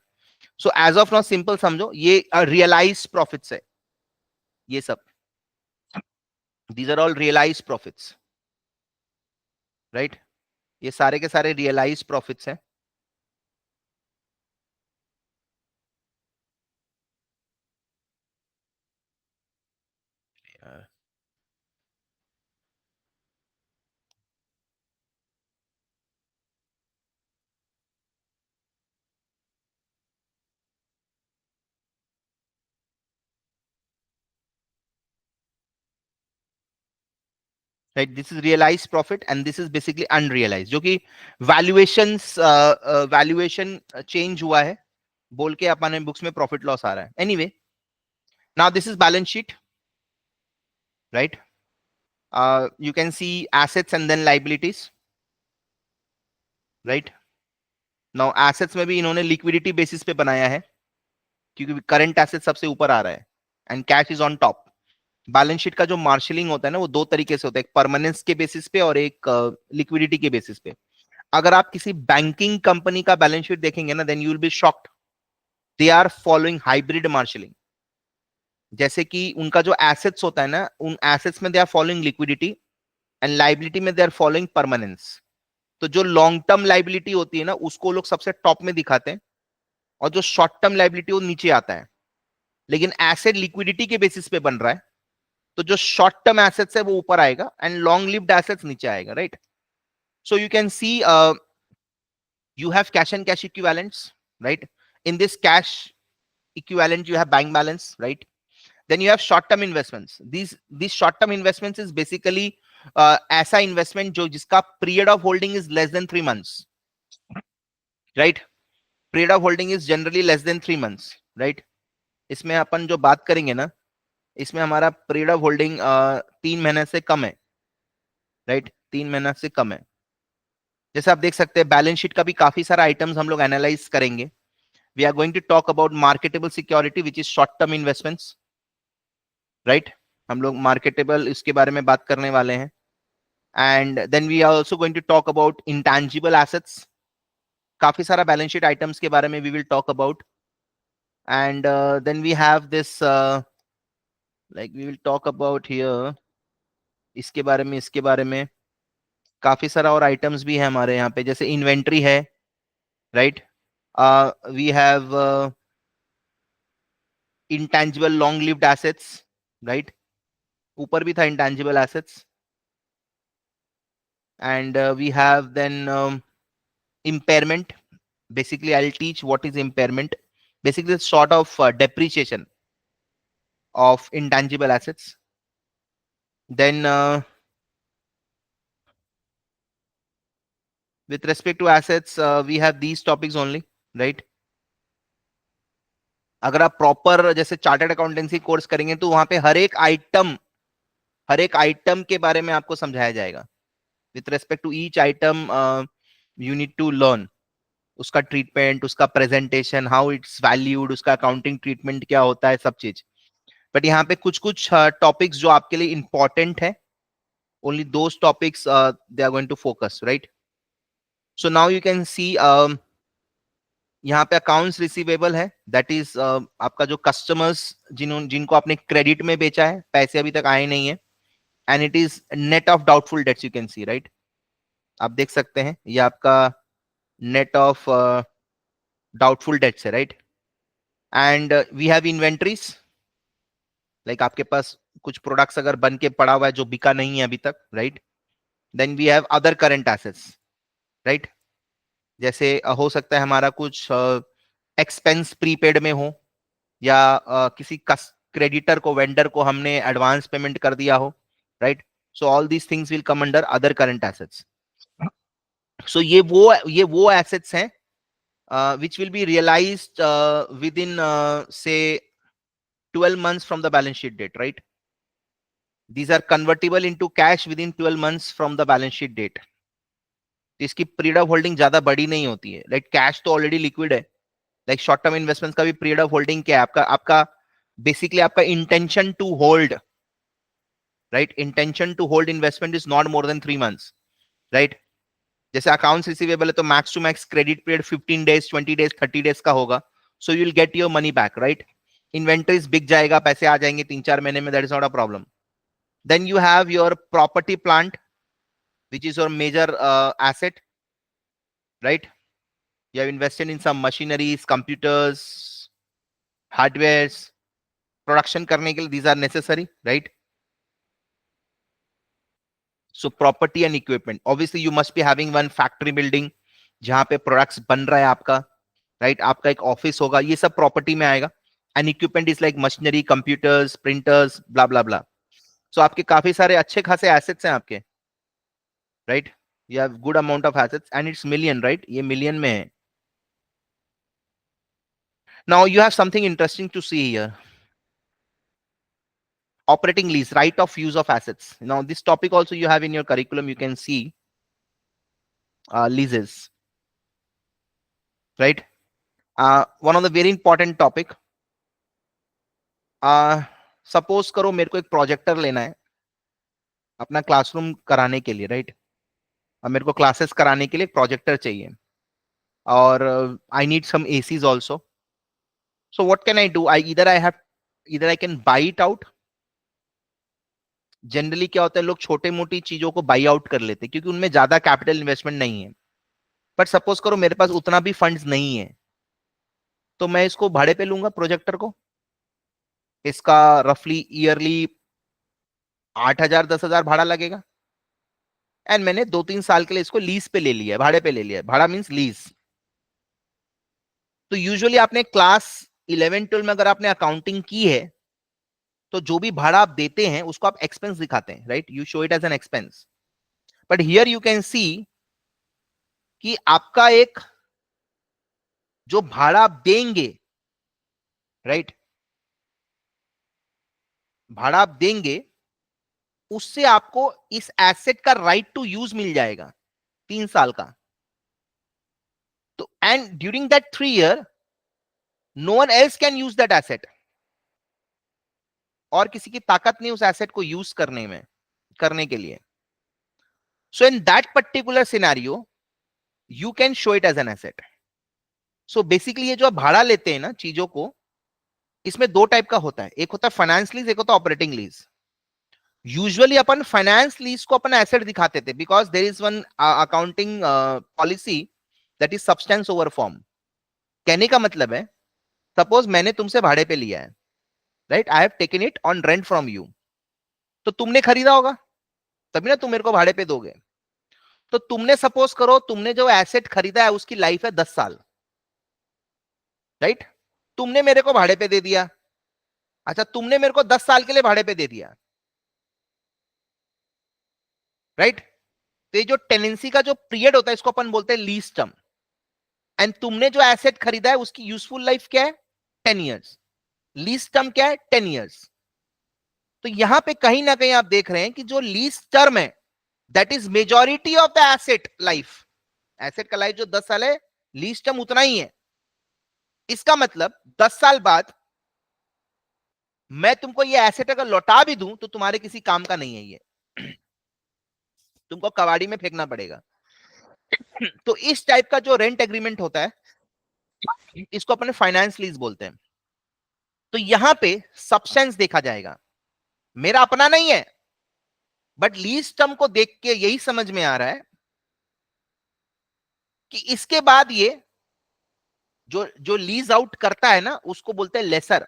So as of now simple समझो, ये रियलाइज प्रॉफिट्स है, ये सब, these are all realise profits, right. ये सारे के सारे रियलाइज प्रॉफिट्स हैं। Right, this is realise profit and this is basically unrealise, जो कि वैल्यूएशन चेंज हुआ है बोल के अपने बुक्स में प्रॉफिट लॉस आ रहा है। Anyway, now this is balance sheet, right. You can see assets and then liabilities, right. Now assets में भी इन्होंने लिक्विडिटी बेसिस पे बनाया है, क्योंकि करंट एसेट सबसे ऊपर आ रहा है and cash is on top. Balance sheet का जो मार्शलिंग होता है ना, वो दो तरीके से होता है, एक परमानेंस के बेसिस पे और एक लिक्विडिटी के बेसिस पे। अगर आप किसी बैंकिंग कंपनी का बैलेंस शीट देखेंगे ना, then you will be shocked, they are following hybrid marshalling. जैसे कि उनका जो एसेट्स होता है ना, उन एसेट्स में they are following liquidity and liability में दे आर फॉलोइंग परमानेंस। तो जो लॉन्ग टर्म लाइबिलिटी होती है ना, उसको लोग सबसे टॉप में दिखाते हैं, और जो शॉर्ट टर्म लाइबिलिटी वो नीचे आता है। लेकिन एसेट लिक्विडिटी के बेसिस पे बन रहा है, तो जो शॉर्ट टर्म एसेट्स है वो ऊपर आएगा एंड लॉन्ग लिव्ड एसेट्स नीचे आएगा, right? So you can C you have cash and cash equivalents, right? In this cash equivalent you have bank balance, right? Then you have short term investments. These short term investments is basically ऐसा investment जो जिसका period of holding is less than 3 months, right? Period of holding is generally less than 3 months, right? इसमें अपन जो बात करेंगे ना, इसमें हमारा पीरियड ऑफ होल्डिंग 3 महीने से कम है, राइट? 3 महीना से कम है। जैसे आप देख सकते हैं बैलेंस शीट का भी काफी सारा आइटम्स हम लोग एनालाइज करेंगे। We are going to talk about marketable security which is short term investments, right? हम लोग मार्केटेबल इसके बारे में बात करने वाले हैं। And then we are also going to talk about intangible assets, काफी सारा बैलेंस शीट आइटम्स के बारे में we will talk about. And then we have this like we will talk about here, इसके बारे में काफी सारा और आइटम्स भी है हमारे यहाँ पे, जैसे इन्वेंट्री है, right? We have intangible long lived assets, right? ऊपर भी था intangible assets. And we have then impairment. Basically I'll teach what is impairment. Basically it's sort of depreciation of intangible assets. Then with respect to assets we have these topics only, right? अगर आप proper जैसे chartered accountancy course करेंगे तो वहां पे हर एक item के बारे में आपको समझाया जाएगा। With respect to each item you need to learn उसका ट्रीटमेंट, उसका प्रेजेंटेशन, हाउ इट्स वैल्यूड, उसका अकाउंटिंग ट्रीटमेंट क्या होता है, सब चीज। बट यहाँ पे कुछ कुछ टॉपिक्स जो आपके लिए इंपॉर्टेंट है, only those topics they are going to focus, right? So now you can see यहाँ पे अकाउंट्स रिसीवेबल है, दैट इज आपका जो कस्टमर्स जिनको आपने क्रेडिट में बेचा है, पैसे अभी तक आए नहीं है, and it is net of doubtful debts, you can see, right? आप देख सकते हैं ये आपका नेट ऑफ डाउटफुल डेट्स है, right? And we have inventories, like आपके पास कुछ प्रोडक्ट्स अगर बन के पड़ा हुआ है जो बिका नहीं है अभी तक, right? Then we have other current assets, right? जैसे हो सकता है हमारा कुछ एक्सपेंस प्रीपेड में हो, या किसी क्रेडिटर को, वेंडर को हमने एडवांस पेमेंट कर दिया हो, right? So all these things will come under other current assets. So ये वो एसेट्स हैं which will be realized within say 12 months from the balance sheet date, right? These are convertible into cash within 12 months from the balance sheet date. इसकी period of holding ज्यादा बड़ी नहीं होती है, like cash तो already liquid है। Like short term investments का भी पीरियड ऑफ होल्डिंग क्या है आपका बेसिकली आपका intention to hold, right? Intention to hold investment is not more than 3 months, right? जैसे अकाउंट्स रिसीवेबल है तो max to max credit period 15 days, 20 days, 30 days का होगा, so you will get your money back, right? Inventories बिक जाएगा, पैसे आ जाएंगे 3-4 महीने में, that is not a problem. Then you have your property plant which is your major asset, right? You have invested in some machineries, computers, hardwares, production करने के लिए these are necessary, right? So property and equipment, obviously you must be having one factory building जहां पे products बन रहा है आपका, right? आपका एक ऑफिस होगा, ये सब प्रॉपर्टी में आएगा। And equipment is like machinery, computers, printers, blah blah blah. So आपके काफी सारे अच्छे खासे एसेट्स हैं आपके, राइट? You have good amount of assets and it's million, right? ये million में है। Now you have something interesting to see here. Operating lease, right of use of assets. Now this topic also you have in your curriculum, you can see leases, right? One of the very important topic. Suppose करो मेरे को एक projector लेना है अपना classroom कराने के लिए, राइट? मेरे को क्लासेस कराने के लिए एक प्रोजेक्टर चाहिए, और I need some ACs also. So what can I do? either I can buy it out. Generally क्या होता है, लोग छोटे मोटी चीजों को बाई आउट कर लेते हैं क्योंकि उनमें ज्यादा कैपिटल इन्वेस्टमेंट नहीं है। बट सपोज करो मेरे पास उतना भी फंड्स नहीं है, तो मैं इसको भाड़े पे लूंगा प्रोजेक्टर को। इसका रफली ईयरली 8,000 10,000 भाड़ा लगेगा, एंड मैंने 2-3 साल के लिए इसको लीज पे ले लिया है, भाड़े पे ले लिया है, भाड़ा मीन्स लीज। तो यूजुअली आपने क्लास 11-12 में अगर आपने अकाउंटिंग की है तो जो भी भाड़ा आप देते हैं उसको आप एक्सपेंस दिखाते हैं, right, you show it as an expense. But here you can see कि आपका एक जो भाड़ा आप देंगे, राइट, भाड़ा आप देंगे उससे आपको इस एसेट का राइट टू यूज मिल जाएगा 3 साल का। तो and during that 3 year no one else can use that asset, और किसी की ताकत नहीं उस एसेट को यूज करने के लिए। So in that particular scenario you can show it as an asset. So basically ये जो आप भाड़ा लेते हैं ना चीजों को, इसमें दो टाइप का होता है, एक होता है फाइनेंस लीज, एक होता है ऑपरेटिंग लीज। यूजुअली अपन फाइनेंस लीज को अपन एसेट दिखाते थे because there is one accounting policy that is substance over form. कहने का मतलब है, सपोज मैंने तुमसे भाड़े पे लिया है, right, I have taken it on rent from you, तो तुमने खरीदा होगा तभी ना तुम मेरे को भाड़े पे दोगे। तो तुमने सपोज करो तुमने जो एसेट खरीदा है उसकी लाइफ है 10 साल, राइट, तुमने मेरे को भाड़े पे दे दिया। अच्छा, तुमने मेरे को 10 साल के लिए भाड़े पे दे दिया, राइट। तो ये जो टेनेंसी का जो पीरियड होता है इसको अपन बोलते हैं लीज टर्म। एंड तुमने जो एसेट खरीदा है उसकी यूजफुल लाइफ क्या है, 10 ईयर्स। लीज टर्म क्या है, 10 ईयर्स। तो यहां पे कहीं ना कहीं आप देख रहे हैं कि जो लीज टर्म है that is majority of the asset life. Asset का लाइफ जो 10 साल है, लीज टर्म उतना ही है। इसका मतलब 10 साल बाद मैं तुमको ये एसेट अगर लौटा भी दूं तो तुम्हारे किसी काम का नहीं है ये, तुमको कबाड़ी में फेंकना पड़ेगा। तो इस टाइप का जो रेंट एग्रीमेंट होता है इसको अपने फाइनेंस लीज बोलते हैं। तो यहां पे सब्सटेंस देखा जाएगा, मेरा अपना नहीं है, बट लीज टर्म को देख के यही समझ में आ रहा है कि इसके बाद ये जो जो लीज आउट करता है ना उसको बोलते हैं लेसर,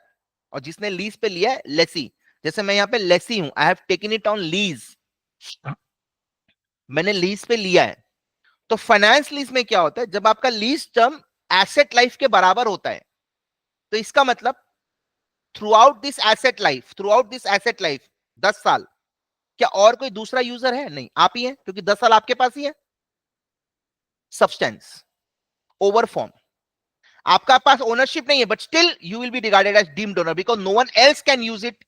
और जिसने लीज पे लिया है लेसी। जैसे मैं यहां पे लेसी हूं, I have taken it on lease, मैंने लीज पे लिया है। तो फाइनेंस लीज में क्या होता है, जब आपका लीज टर्म एसेट लाइफ के बराबर होता है, तो इसका मतलब through out this asset life 10 साल, क्या और कोई दूसरा यूजर है, नहीं, आप ही है, क्योंकि 10 साल आपके पास ही है। सब्सटेंस ओवर फॉर्म, आपका पास ओनरशिप नहीं है, but still you will be regarded as deemed owner because no one else can use it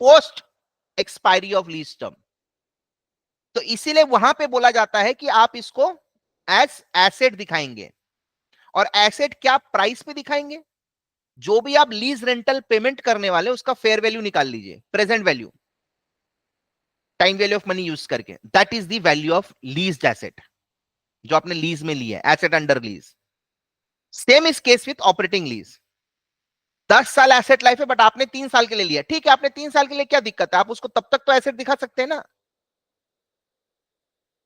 post expiry of lease term. तो इसीलिए वहां पे बोला जाता है कि आप इसको एज एसेट दिखाएंगे। और एसेट क्या प्राइस पे दिखाएंगे, जो भी आप लीज रेंटल पेमेंट करने वाले उसका फेयर वैल्यू निकाल लीजिए, present value, time value of money use करके, that is the value of leased asset जो आपने लीज में लिया है, asset under lease. Same is case with operating lease. 10 साल एसेट लाइफ है बट आपने 3 साल के लिए लिया, ठीक है, आपने 3 साल के लिए क्या दिक्कत है, आप उसको तब तक तो एसेट दिखा सकते हैं ना।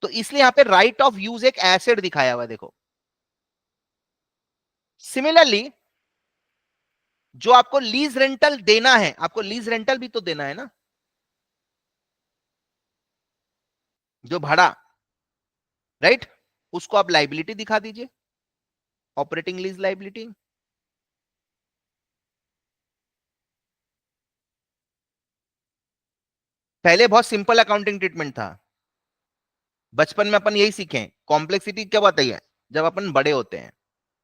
तो इसलिए यहां पे राइट ऑफ यूज एक एसेट दिखाया हुआ है, देखो। सिमिलरली जो आपको लीज रेंटल देना है, आपको लीज रेंटल भी तो देना है ना, जो भाड़ा, राइट, उसको आप लाइबिलिटी दिखा दीजिए, ऑपरेटिंग लीज लाइबिलिटी। पहले बहुत सिंपल अकाउंटिंग ट्रीटमेंट था, बचपन में अपन यही सीखे। कॉम्प्लेक्सिटी क्या बताइए, जब अपन बड़े होते हैं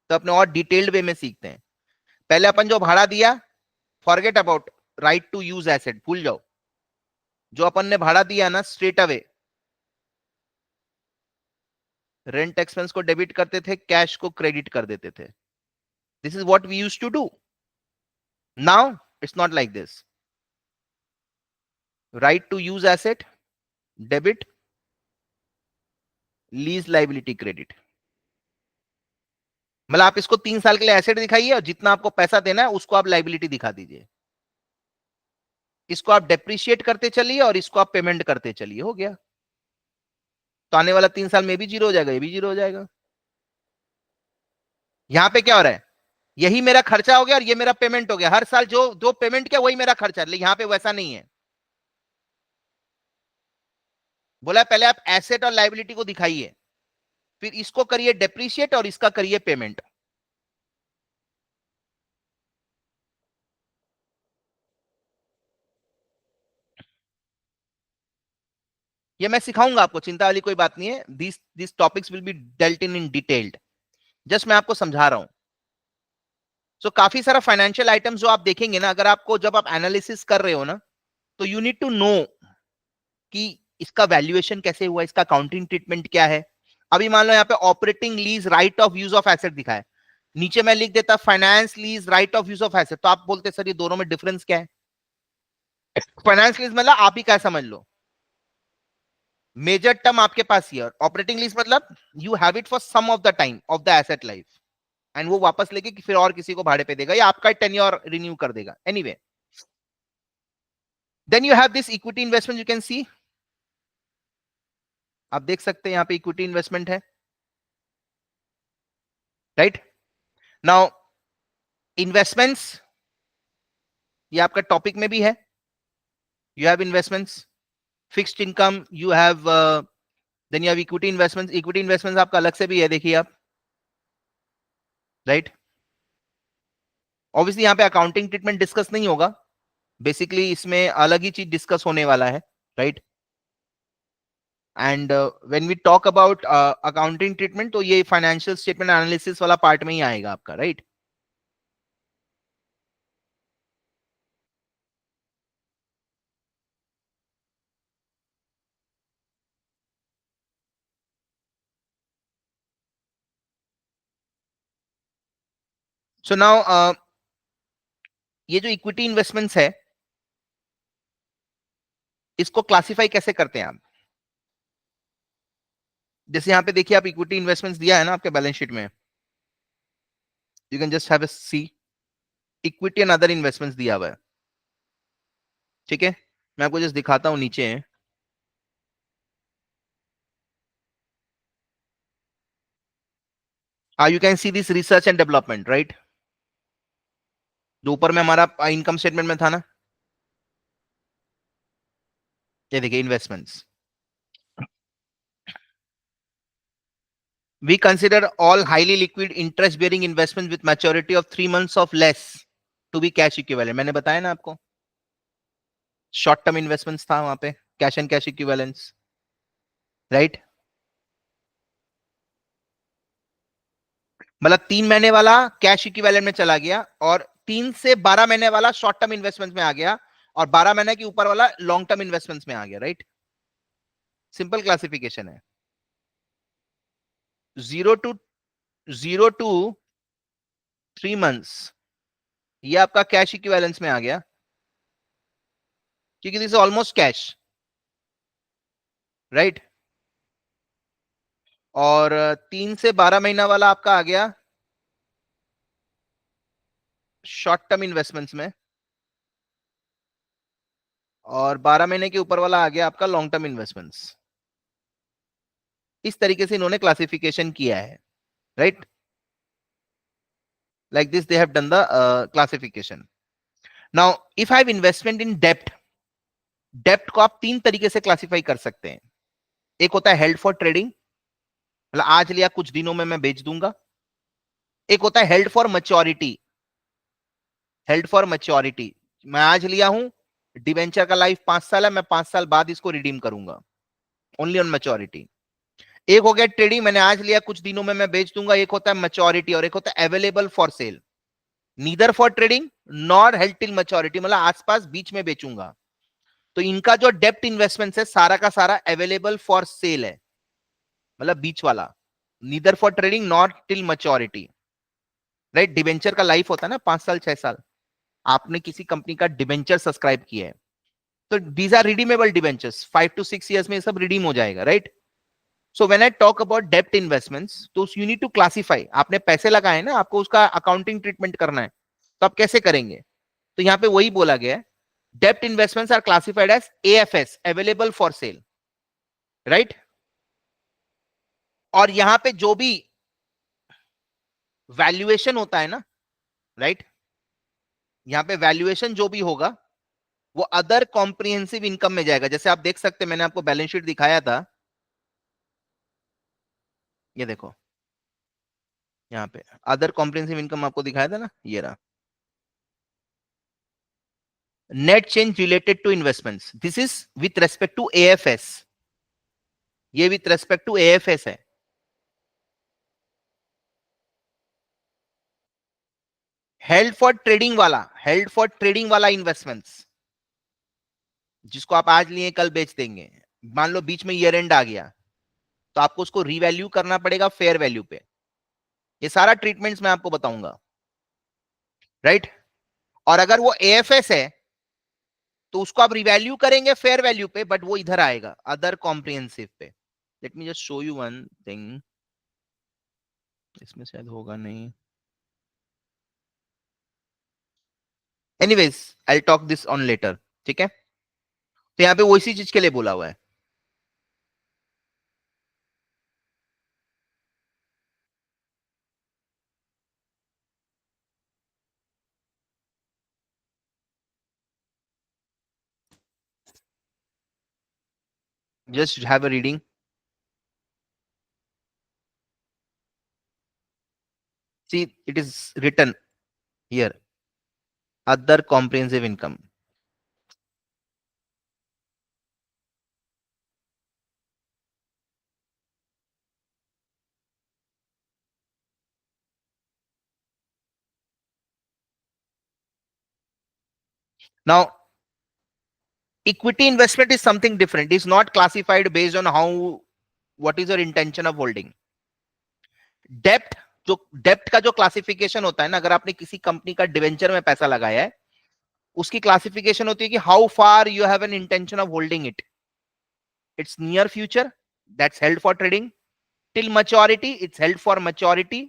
तो अपने और डिटेल्ड वे में सीखते हैं। पहले अपन जो भाड़ा दिया, forget about right to use asset, भूल जाओ। जो अपन ने भाड़ा दिया ना, स्ट्रेट अवे रेंट एक्सपेंस को डेबिट करते थे, कैश को क्रेडिट कर देते थे। This is what we used to do. Now it's not like this. Right to use asset, debit, lease liability credit. मतलब आप इसको 3 साल के लिए एसेट दिखाइए और जितना आपको पैसा देना है उसको आप लाइबिलिटी दिखा दीजिए। इसको आप डेप्रिशिएट करते चलिए और इसको आप पेमेंट करते चलिए, हो गया। तो आने वाला 3 साल में भी जीरो हो जाएगा, ये भी जीरो हो जाएगा। यहां पे क्या हो रहा है, यही मेरा खर्चा हो गया और ये मेरा पेमेंट हो गया। हर साल जो जो पेमेंट किया वही मेरा खर्चा, लेकिन यहां पे वैसा नहीं है। बोला पहले आप एसेट और लायबिलिटी को दिखाइए, फिर इसको करिए डेप्रिशिएट और इसका करिए पेमेंट। ये मैं सिखाऊंगा आपको, चिंता वाली कोई बात नहीं है। This topics will be dealt in detailed, just मैं आपको समझा रहा हूं। सो काफी सारा फाइनेंशियल आइटम्स जो आप देखेंगे ना, अगर आपको जब आप एनालिसिस कर रहे हो ना, तो यू नीड टू नो कि इसका वैल्यूएशन कैसे हुआ, इसका अकाउंटिंग ट्रीटमेंट क्या है। अभी मान लो यहाँ पे operating lease right of use of asset दिखा है, नीचे मैं लिख देता finance lease right of use of asset, तो आप बोलते सर ये दोनों में डिफरेंस क्या है। फाइनेंस लीज मतलब आप ही क्या समझ लो, मेजर टर्म आपके पास ही है। ऑपरेटिंग लीज मतलब you have it for some of the time of the asset life, and वो वापस लेके फिर और किसी को भाड़े पे देगा या आपका टेन्योर रिन्यू कर देगा। Anyway, then you have this equity investment, you can see, आप देख सकते हैं यहाँ पे इक्विटी इन्वेस्टमेंट है, राइट। नाउ इन्वेस्टमेंट्स, ये आपका टॉपिक में भी है, you have investments, fixed income, you have then you have equity investments. Equity investments आपका अलग से भी है, देखिए आप, राइट। ऑब्वियसली यहाँ पे अकाउंटिंग ट्रीटमेंट डिस्कस नहीं होगा, बेसिकली इसमें अलग ही चीज डिस्कस होने वाला है, right. And when we talk about accounting treatment, तो ये फाइनेंशियल स्टेटमेंट एनालिसिस वाला पार्ट में ही आएगा आपका, राइट। सो नाउ ये जो इक्विटी इन्वेस्टमेंट्स है, इसको क्लासिफाई कैसे करते हैं आप। जैसे यहाँ पे देखिए, आप इक्विटी इन्वेस्टमेंट्स दिया है ना आपके बैलेंस शीट में, you can just have a see, equity and other investments दिया हुआ है, ठीक है। मैं आपको जस्ट दिखाता हूँ, नीचे है, you can see this research and development, right, जो ऊपर में हमारा इनकम स्टेटमेंट में था ना, ये देखिए investments. We consider all highly liquid interest bearing investments with maturity of 3 months of less to be cash equivalent. मैंने बताया ना आपको, शॉर्ट टर्म इन्वेस्टमेंट्स था वहां पे, cash and cash equivalence, right. मतलब 3 महीने वाला कैश इक्विवेलेंट में चला गया, और 3 से 12 महीने वाला शॉर्ट टर्म इन्वेस्टमेंट में आ गया, और 12 महीने के ऊपर वाला लॉन्ग टर्म इन्वेस्टमेंट्स में आ गया, राइट। सिंपल क्लासिफिकेशन है। 0 to 3 months ये आपका कैश इक्विवेलेंस में आ गया, क्योंकि this is almost cash, right. और 3 से 12 महीना वाला आपका आ गया शॉर्ट टर्म इन्वेस्टमेंट्स में, और 12 महीने के ऊपर वाला आ गया आपका लॉन्ग टर्म इन्वेस्टमेंट्स। इस तरीके से इन्होंने क्लासिफिकेशन किया है, right. Like this they have done the classification. Now if I have investment इन डेप्ट, डेप्ट को आप 3 तरीके से क्लासिफाई कर सकते हैं। एक होता है हेल्ड फॉर ट्रेडिंग, मतलब आज लिया कुछ दिनों में मैं बेच दूंगा। एक होता है held for maturity, held for maturity, मैं आज लिया हूं, डिवेंचर का लाइफ 5 साल है, मैं 5 साल बाद इसको रिडीम करूंगा, ओनली ऑन मैच्योरिटी। एक हो गया ट्रेडिंग, मैंने आज लिया कुछ दिनों में मैं बेच दूंगा, एक होता है मैच्योरिटी, और एक होता है available for cell, neither for trading nor held till maturity, मतलब आसपास बीच में बेचूंगा। तो इनका जो डेप्ट इन्वेस्टमेंट है सारा का सारा अवेलेबल फॉर सेल है, मतलब बीच वाला, neither for trading not till maturity, right. Debenture का लाइफ होता है ना 5 साल 6 साल, आपने किसी कंपनी का डिबेंचर सब्सक्राइब किया है, तो these are redeemable debentures, 5 to 6 years में सब रिडीम हो जाएगा, right. So when I talk about डेप्ट इन्वेस्टमेंट्स, तो यू नीड टू क्लासिफाई, आपने पैसे लगाए ना, आपको उसका अकाउंटिंग ट्रीटमेंट करना है, तो आप कैसे करेंगे। तो यहाँ पे वही बोला गया है, डेप्ट investments are classified as AFS, available for sale, right. और यहां पे जो भी वैल्यूएशन होता है ना, राइट, यहां पे वैल्यूएशन जो भी होगा वो अदर कॉम्प्रिहेंसिव इनकम में जाएगा। जैसे आप देख सकते हैं, मैंने आपको बैलेंस शीट दिखाया था, ये देखो यहाँ पे अदर कॉम्प्रिहेंसिव इनकम आपको दिखाया था ना, ये रहा। Net change related to investments, this is with respect to AFS, ये विथ रेस्पेक्ट टू एएफएस है। हेल्ड फॉर ट्रेडिंग वाला इन्वेस्टमेंट्स, जिसको आप आज लिए कल बेच देंगे, मान लो बीच में ईयर एंड आ गया, तो आपको उसको रीवैल्यू करना पड़ेगा फेयर वैल्यू पे। ये सारा ट्रीटमेंट्स मैं आपको बताऊंगा, राइट। और अगर वो एएफएस है तो उसको आप रिवैल्यू करेंगे फेयर वैल्यू पे, बट वो इधर आएगा अदर कॉम्प्रिहेंसिव पे। Let me just show you one thing, इसमें शायद होगा नहीं, anyways I talk this on later, ठीक है। तो यहाँ पे वो इसी चीज के लिए बोला हुआ है। Just have a reading, see it is written here, other comprehensive income. Now equity investment is something different, is not classified based on how, what is your intention of holding. डेप्ट, जो डेप्ट का जो क्लासिफिकेशन होता है ना, अगर आपने किसी company का डिवेंचर में पैसा लगाया है, उसकी क्लासिफिकेशन होती है कि how far you have an intention of holding it. It's near future, that's held for trading, till maturity, it's held for maturity,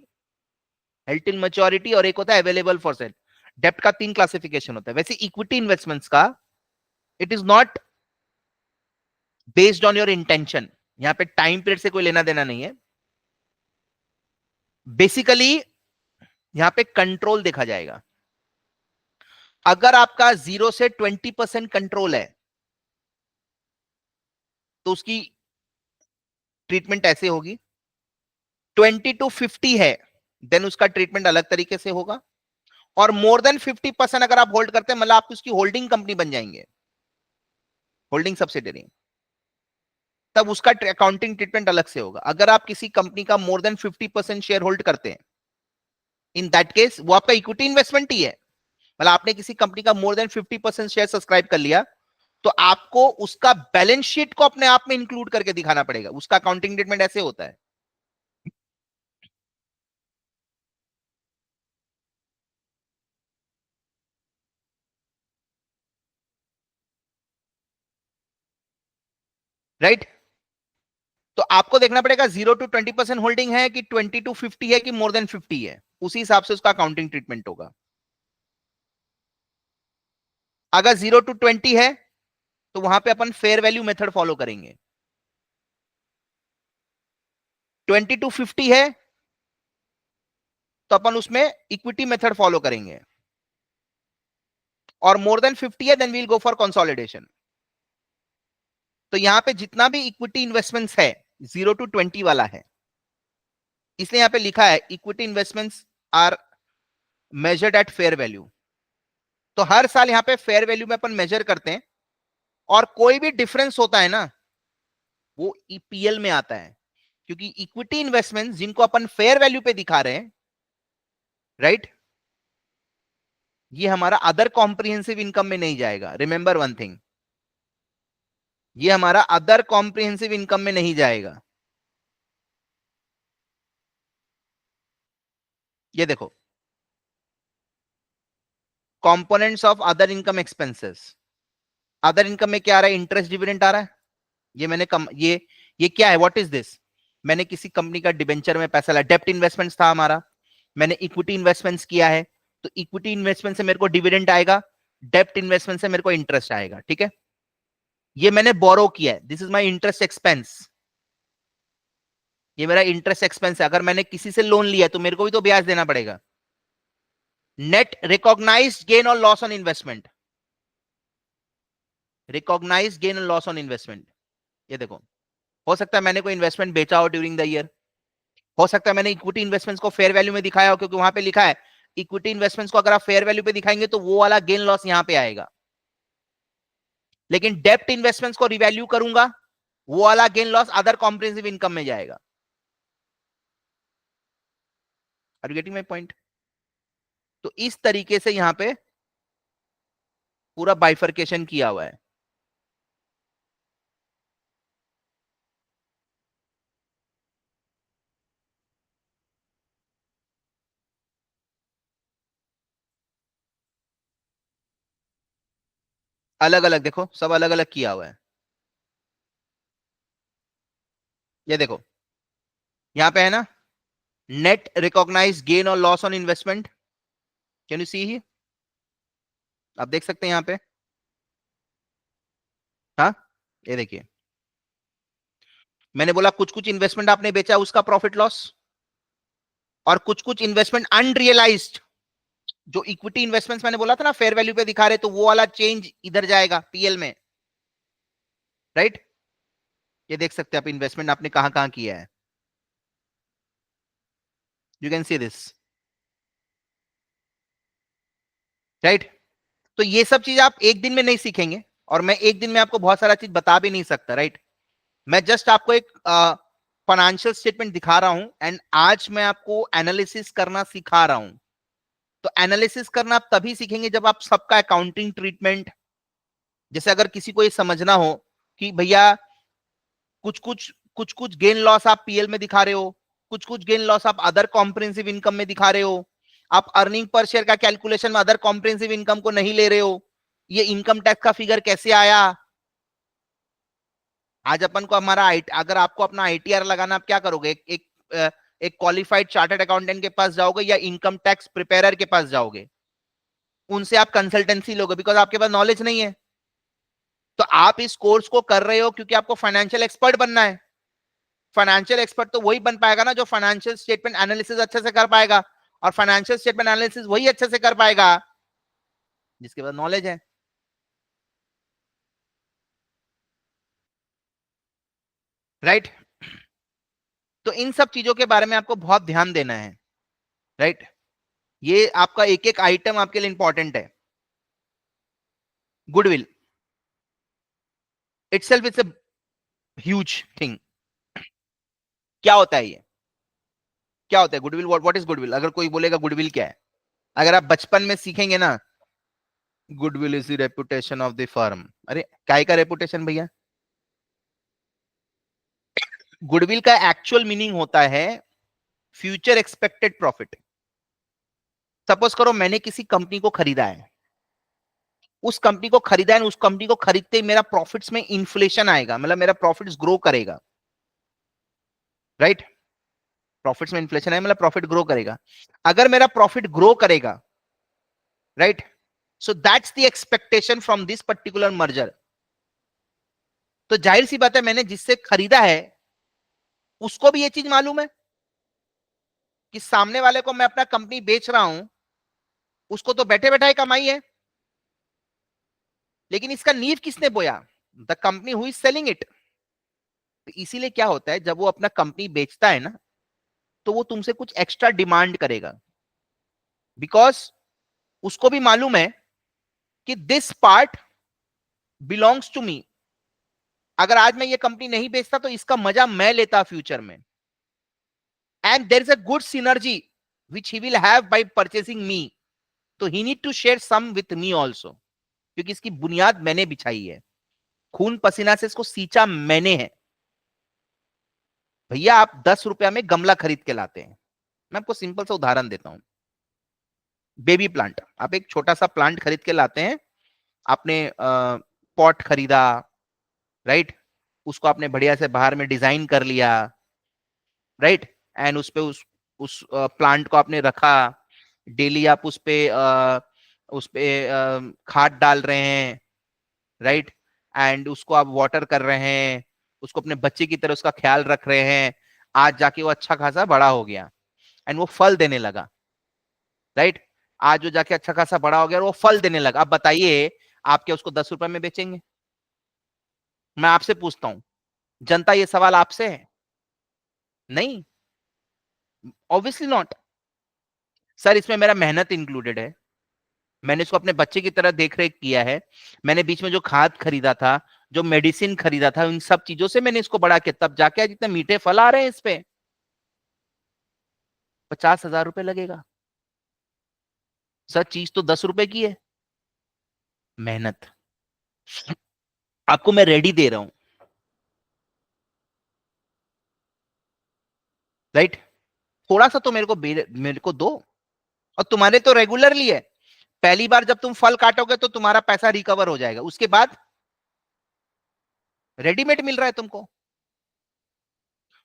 held till maturity, और एक होता है अवेलेबल फॉर सेल। डेप्ट का 3 क्लासिफिकेशन होता है। वैसे इक्विटी इन्वेस्टमेंट्स का it is not based on your intention, यहां पे टाइम पीरियड से कोई लेना देना नहीं है। बेसिकली यहां पे कंट्रोल देखा जाएगा। अगर आपका 0 से 20% कंट्रोल है तो उसकी ट्रीटमेंट ऐसे होगी। 20 to 50 है देन उसका ट्रीटमेंट अलग तरीके से होगा। और मोर देन 50% अगर आप होल्ड करते हैं, मतलब आप उसकी होल्डिंग कंपनी बन जाएंगे, होल्डिंग सब्सिडरी, तब उसका अकाउंटिंग ट्रीटमेंट अलग से होगा। अगर आप किसी कंपनी का मोर देन 50% शेयर होल्ड करते हैं, इन दैट केस वो आपका इक्विटी इन्वेस्टमेंट ही है। मतलब आपने किसी कंपनी का मोर देन 50% शेयर सब्सक्राइब कर लिया, तो आपको उसका बैलेंस शीट को अपने आप में इंक्लूड करके दिखाना पड़ेगा। उसका अकाउंटिंग ट्रीटमेंट ऐसे होता है। Right right? तो आपको देखना पड़ेगा 0 to 20% होल्डिंग है कि 20 to 50 है कि मोर देन 50 है, उसी हिसाब से उसका अकाउंटिंग ट्रीटमेंट होगा। अगर 0 to 20 है तो वहां पे अपन फेयर वैल्यू मेथड फॉलो करेंगे। 20 to 50 है तो अपन उसमें इक्विटी मेथड फॉलो करेंगे, और मोर देन 50 है then we'll go for consolidation. तो यहां पे जितना भी इक्विटी इन्वेस्टमेंट्स है 0 to 20 वाला है, इसलिए यहां पे लिखा है equity investments are measured at fair value. तो हर साल यहां पे फेयर वैल्यू में अपन मेजर करते हैं, और कोई भी डिफरेंस होता है ना वो ईपीएल में आता है, क्योंकि इक्विटी इन्वेस्टमेंट जिनको अपन फेयर वैल्यू पे दिखा रहे हैं, राइट, ये हमारा अदर कॉम्प्रिहेंसिव इनकम में नहीं जाएगा। रिमेंबर वन थिंग, ये हमारा अदर कॉम्प्रिहेंसिव इनकम में नहीं जाएगा। ये देखो, components of other income expenses. Other income में क्या आ रहा है? इंटरेस्ट डिविडेंड आ रहा है। ये मैंने ये क्या है? What is this? मैंने किसी कंपनी का डिबेंचर में पैसा लाया, डेप्ट इन्वेस्टमेंट्स था हमारा, मैंने इक्विटी इन्वेस्टमेंट्स किया है, तो इक्विटी इन्वेस्टमेंट से मेरे को डिविडेंड आएगा, डेप्ट इन्वेस्टमेंट से मेरे को इंटरेस्ट आएगा, ठीक है। ये मैंने बोरो किया है, this is my interest expense, ये मेरा इंटरेस्ट एक्सपेंस है। अगर मैंने किसी से लोन लिया तो मेरे को भी तो ब्याज देना पड़ेगा। नेट रिकॉग्नाइज्ड गेन और loss on investment, recognise gain and loss on investment. ये देखो, हो सकता है मैंने कोई इन्वेस्टमेंट बेचा हो ड्यूरिंग द ईयर, हो सकता है मैंने इक्विटी इन्वेस्टमेंट्स को फेयर वैल्यू में दिखाया हो, क्योंकि वहां पे लिखा है इक्विटी इन्वेस्टमेंट्स को अगर आप फेयर वैल्यू पे दिखाएंगे तो वो वाला गेन लॉस यहां पे आएगा, लेकिन डेप्ट इन्वेस्टमेंट्स को रिवैल्यू करूंगा, वो वाला gain loss other comprehensive income में जाएगा। Are you getting my point? तो इस तरीके से यहां पे पूरा बाइफर्केशन किया हुआ है। अलग अलग देखो, सब अलग अलग किया हुआ है। ये देखो, यहां पे है ना, नेट रिकॉग्नाइज गेन और loss on investment, can you see ही? आप देख सकते हैं यहां पे, हाँ, ये देखिए, मैंने बोला कुछ कुछ इन्वेस्टमेंट आपने बेचा उसका प्रॉफिट लॉस, और कुछ कुछ इन्वेस्टमेंट अनरियलाइज्ड, जो इक्विटी इन्वेस्टमेंट्स मैंने बोला था ना फेयर वैल्यू पे दिखा रहे, तो वो वाला चेंज इधर जाएगा पीएल में, राइट? ये देख सकते हैं आप इन्वेस्टमेंट आपने कहां कहां किया है, you can see this, right? तो ये सब चीज आप एक दिन में नहीं सीखेंगे, और मैं एक दिन में आपको बहुत सारा चीज बता भी नहीं सकता, राइट? मैं जस्ट आपको एक फाइनेंशियल स्टेटमेंट दिखा रहा हूं, एंड आज मैं आपको एनालिसिस करना सिखा रहा हूं। तो एनालिसिस करना आप तभी सीखेंगे जब आप सबका अकाउंटिंग ट्रीटमेंट, जैसे अगर किसी को ये समझना हो कि भैया कुछ कुछ गेन लॉस आप पीएल में दिखा रहे हो, कुछ गेन लॉस आप अदर कॉम्प्रिहेंसिव इनकम में दिखा रहे हो, आप अर्निंग पर शेयर का कैलकुलेशन में अदर कॉम्प्रिहेंसिव इनकम को नहीं ले रहे हो, ये इनकम टैक्स का फिगर कैसे आया? आज अपन को हमारा अगर आपको अपना आईटीआर लगाना, आप क्या करोगे? एक क्वालिफाइड चार्टर्ड अकाउंटेंट के पास जाओगे या इनकम टैक्स प्रिपेयरर के पास जाओगे, उनसे आप कंसल्टेंसी लोगे, बिकॉज आपके पास नॉलेज नहीं है। तो आप इस कोर्स को कर रहे हो क्योंकि आपको फाइनेंशियल एक्सपर्ट बनना है। फाइनेंशियल एक्सपर्ट तो वही बन पाएगा ना जो फाइनेंशियल स्टेटमेंट एनालिसिस अच्छे से कर पाएगा, और फाइनेंशियल स्टेटमेंट एनालिसिस वही अच्छे से कर पाएगा जिसके पास नॉलेज है, राइट? तो इन सब चीजों के बारे में आपको बहुत ध्यान देना है, राइट? ये आपका एक एक आइटम आपके लिए इंपॉर्टेंट है। Goodwill itself is a huge thing. क्या होता है ये? क्या होता है गुडविल? What is goodwill? अगर कोई बोलेगा गुडविल क्या है, अगर आप बचपन में सीखेंगे ना, goodwill is the reputation of the firm. अरे काय का रेपुटेशन भैया? गुडविल का एक्चुअल मीनिंग होता है फ्यूचर एक्सपेक्टेड प्रॉफिट। सपोज करो मैंने किसी कंपनी को खरीदा है, उस कंपनी को खरीदा है, उस कंपनी को खरीदते ही मेरा प्रॉफिट्स में इन्फ्लेशन आएगा, मतलब मेरा प्रॉफिट्स ग्रो करेगा, राइट? प्रॉफिट्स में इन्फ्लेशन है मतलब प्रॉफिट ग्रो करेगा। अगर मेरा प्रॉफिट ग्रो करेगा, right, so that's the expectation from this particular merger. तो जाहिर सी बात है, मैंने जिससे खरीदा है उसको भी ये चीज मालूम है कि सामने वाले को मैं अपना कंपनी बेच रहा हूं, उसको तो बैठे बैठा ही कमाई है, लेकिन इसका नींव किसने बोया? The company who is selling it. तो इसीलिए क्या होता है, जब वो अपना कंपनी बेचता है ना, तो वो तुमसे कुछ एक्स्ट्रा डिमांड करेगा, बिकॉज उसको भी मालूम है कि this part belongs to me. अगर आज मैं ये कंपनी नहीं बेचता तो इसका मजा मैं लेता फ्यूचर में, and there is a good synergy which he will have by purchasing me, तो he need to share some with me also, क्योंकि इसकी बुनियाद मैंने बिछाई है, खून पसीना से इसको सींचा मैंने है। भैया आप 10 रुपया में गमला खरीद के लाते हैं, मैं आपको सिंपल सा उदाहरण देता हूं। बेबी प्लांट, आप एक छोटा सा प्लांट खरीद के लाते हैं, आपने पॉट खरीदा, राइट? उसको आपने बढ़िया से बाहर में डिजाइन कर लिया, राइट? एंड उस पे उस प्लांट को आपने रखा, डेली आप उस पे खाद डाल रहे हैं, राइट? एंड उसको आप वाटर कर रहे हैं, उसको अपने बच्चे की तरह उसका ख्याल रख रहे हैं। आज जाके वो अच्छा खासा बड़ा हो गया एंड वो फल देने लगा, राइट? आज वो जाके अच्छा खासा बड़ा हो गया और वो फल देने लगा। अब बताइए, आप क्या उसको 10 रुपए में बेचेंगे? मैं आपसे पूछता हूं, जनता ये सवाल आपसे है? नहीं, ऑब्वियसली नॉट। सर इसमें मेरा मेहनत इंक्लूडेड है, मैंने इसको अपने बच्चे की तरह देख रेख किया है, मैंने बीच में जो खाद खरीदा था, जो मेडिसिन खरीदा था, उन सब चीजों से मैंने इसको बड़ा किया, तब जाके आज इतने मीठे फल आ रहे हैं इस पे। 50,000 रुपए लगेगा सर, चीज तो 10 रुपए की है। मेहनत आपको मैं रेडी दे रहा हूं, राइट? थोड़ा सा तो मेरे को दो। और तुम्हारे तो रेगुलरली है, पहली बार जब तुम फल काटोगे तो तुम्हारा पैसा रिकवर हो जाएगा, उसके बाद रेडीमेड मिल रहा है तुमको।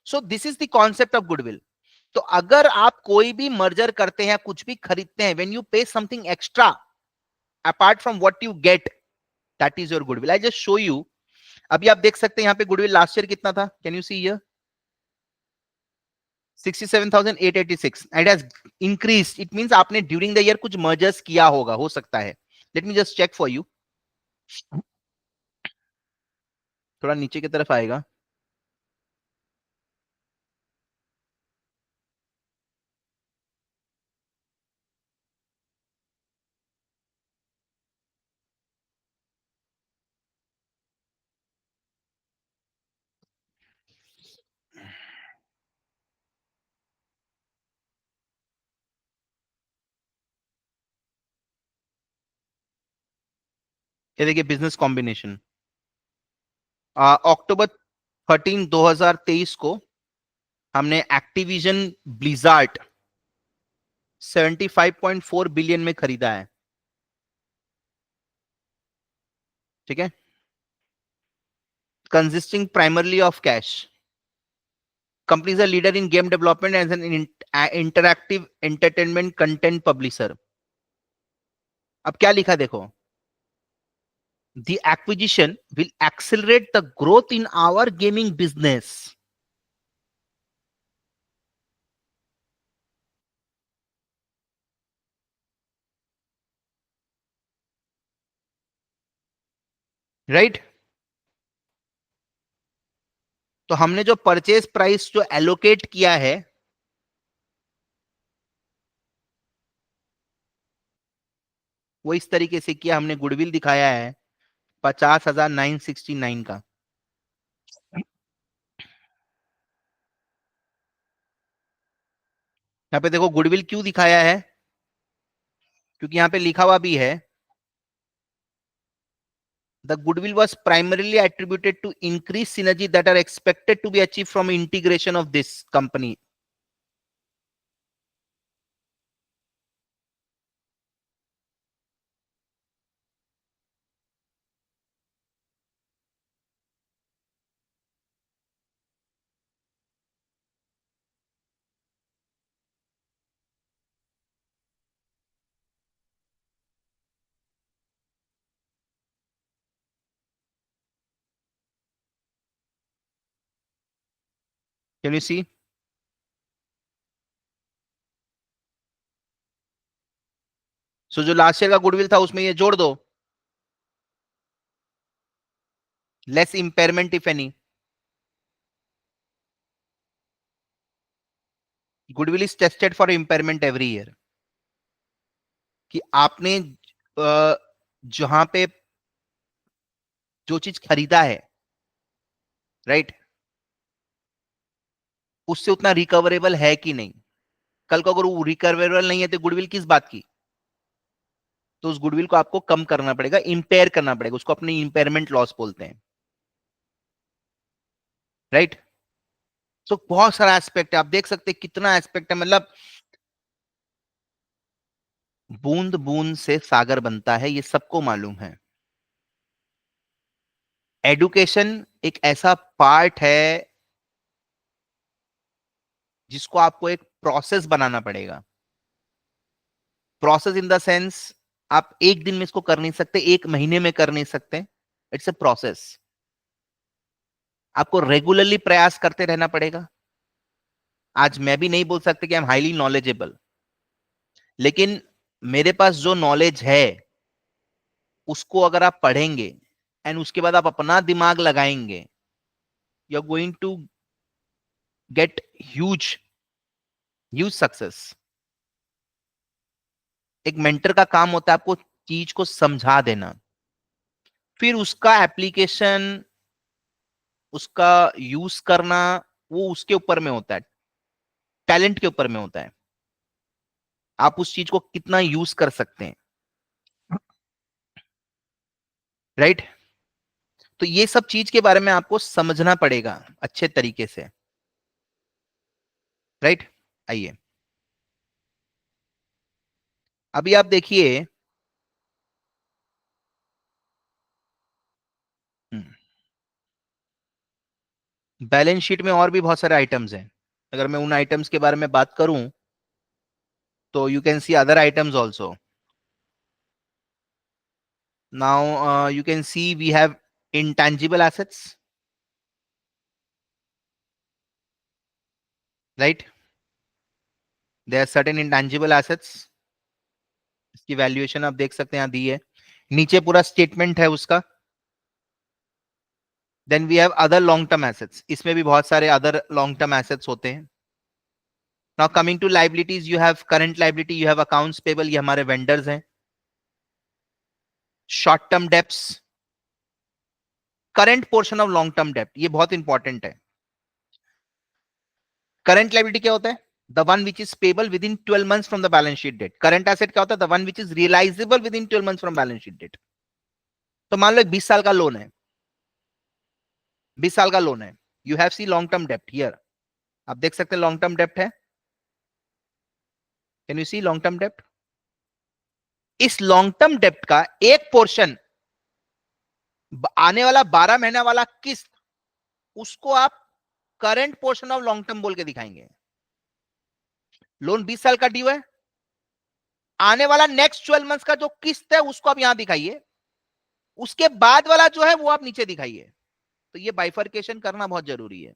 सो this is the concept of goodwill. तो अगर आप कोई भी मर्जर करते हैं, कुछ भी खरीदते हैं, व्हेन यू पे something extra apart from what you get, that is your goodwill. I just show you. अभी आप देख सकते हैं यहाँ पे गुडविल लास्ट ईयर कितना था, can you see here? 67,886 and has increase. It means आपने ड्यूरिंग द ईयर कुछ मर्जर्स किया होगा, हो सकता है। Let me just check for you. थोड़ा नीचे की तरफ आएगा, ये देखिए बिजनेस कॉम्बिनेशन। अक्टूबर 13 2023 को हमने एक्टिविजन ब्लिजार्ड 75.4 बिलियन में खरीदा है, ठीक है, consisting primarily of cash. Company is a leader in game development as an interactive entertainment content publisher. अब क्या लिखा देखो, the acquisition will accelerate the growth in our gaming business. Right? तो हमने जो परचेज प्राइस जो एलोकेट किया है, वो इस तरीके से किया, हमने गुडविल दिखाया है 50,969 का। यहाँ पे देखो गुडविल क्यों दिखाया है, क्योंकि यहाँ पे लिखा हुआ भी है the goodwill was primarily attributed to increased synergy that are expected to be achieved from integration of this company. Can you see? सो जो लास्ट ईयर का गुडविल था उसमें ये जोड़ दो, less impairment if any. Goodwill is tested for impairment every year, कि आपने जहां पे जो चीज खरीदा है, राइट, उससे उतना रिकवरेबल है कि नहीं। कल को अगर वो रिकवरेबल नहीं है तो गुडविल किस बात की, तो उस गुडविल को आपको कम करना पड़ेगा, इंपेयर करना पड़ेगा, उसको अपनी इंपेयरमेंट लॉस बोलते हैं, राइट? तो बहुत सारा एस्पेक्ट है, आप देख सकते हैं कितना एस्पेक्ट है, मतलब बूंद बूंद से सागर बनता है, ये सबको मालूम है। एडुकेशन एक ऐसा पार्ट है जिसको आपको एक प्रोसेस बनाना पड़ेगा। प्रोसेस इन द सेंस, आप एक दिन में इसको कर नहीं सकते, एक महीने में कर नहीं सकते, इट्स ए प्रोसेस। आपको रेगुलरली प्रयास करते रहना पड़ेगा। आज मैं भी नहीं बोल सकते कि आई एम हाईली नॉलेजेबल, लेकिन मेरे पास जो नॉलेज है उसको अगर आप पढ़ेंगे एंड उसके बाद आप अपना दिमाग लगाएंगे, you are going to get huge huge success. एक मेंटर का काम होता है आपको चीज को समझा देना, फिर उसका एप्लीकेशन, उसका यूज करना, वो उसके ऊपर में होता है, टैलेंट के ऊपर में होता है, आप उस चीज को कितना यूज कर सकते हैं, राइट। तो ये सब चीज के बारे में आपको समझना पड़ेगा अच्छे तरीके से, राइट। आइए अभी आप देखिए, बैलेंस शीट में और भी बहुत सारे आइटम्स हैं। अगर मैं उन आइटम्स के बारे में बात करूं तो you can see other items also. Now you can see we have intangible assets, right? There are certain intangible assets, इसकी वैल्यूएशन आप देख सकते हैं, यहां दी है, नीचे पूरा स्टेटमेंट है उसका। Then we have other long term assets, इसमें भी बहुत सारे अदर लॉन्ग टर्म एसेट्स होते हैं। Now coming to liabilities, you have current liability, you have accounts payable, ये हमारे वेंडर्स हैं। Short term debts, current portion of long term डेप्ट, ये बहुत इंपॉर्टेंट है। करंट लाइबिलिटी क्या होता है? The one which is payable within 12 months from the balance sheet date. Current asset क्या होता है? The one which is realisable within 12 months from balance sheet date. तो मान लो 20 साल का लोन है, 20 साल का लोन है, you have see long term डेप्ट हियर, आप देख सकते हैं लॉन्ग टर्म डेप्ट है। Can you see long term डेप्ट? इस लॉन्ग टर्म डेप्ट का एक पोर्शन, आने वाला 12 महीना वाला किस्त, उसको आप current portion of long term बोल के दिखाएंगे। लोन 20 साल का ड्यू है, आने वाला नेक्स्ट 12 मंथ्स का जो किस्त है उसको आप यहां दिखाइए, उसके बाद वाला जो है वो आप नीचे दिखाइए। तो ये बाइफर्केशन करना बहुत जरूरी है,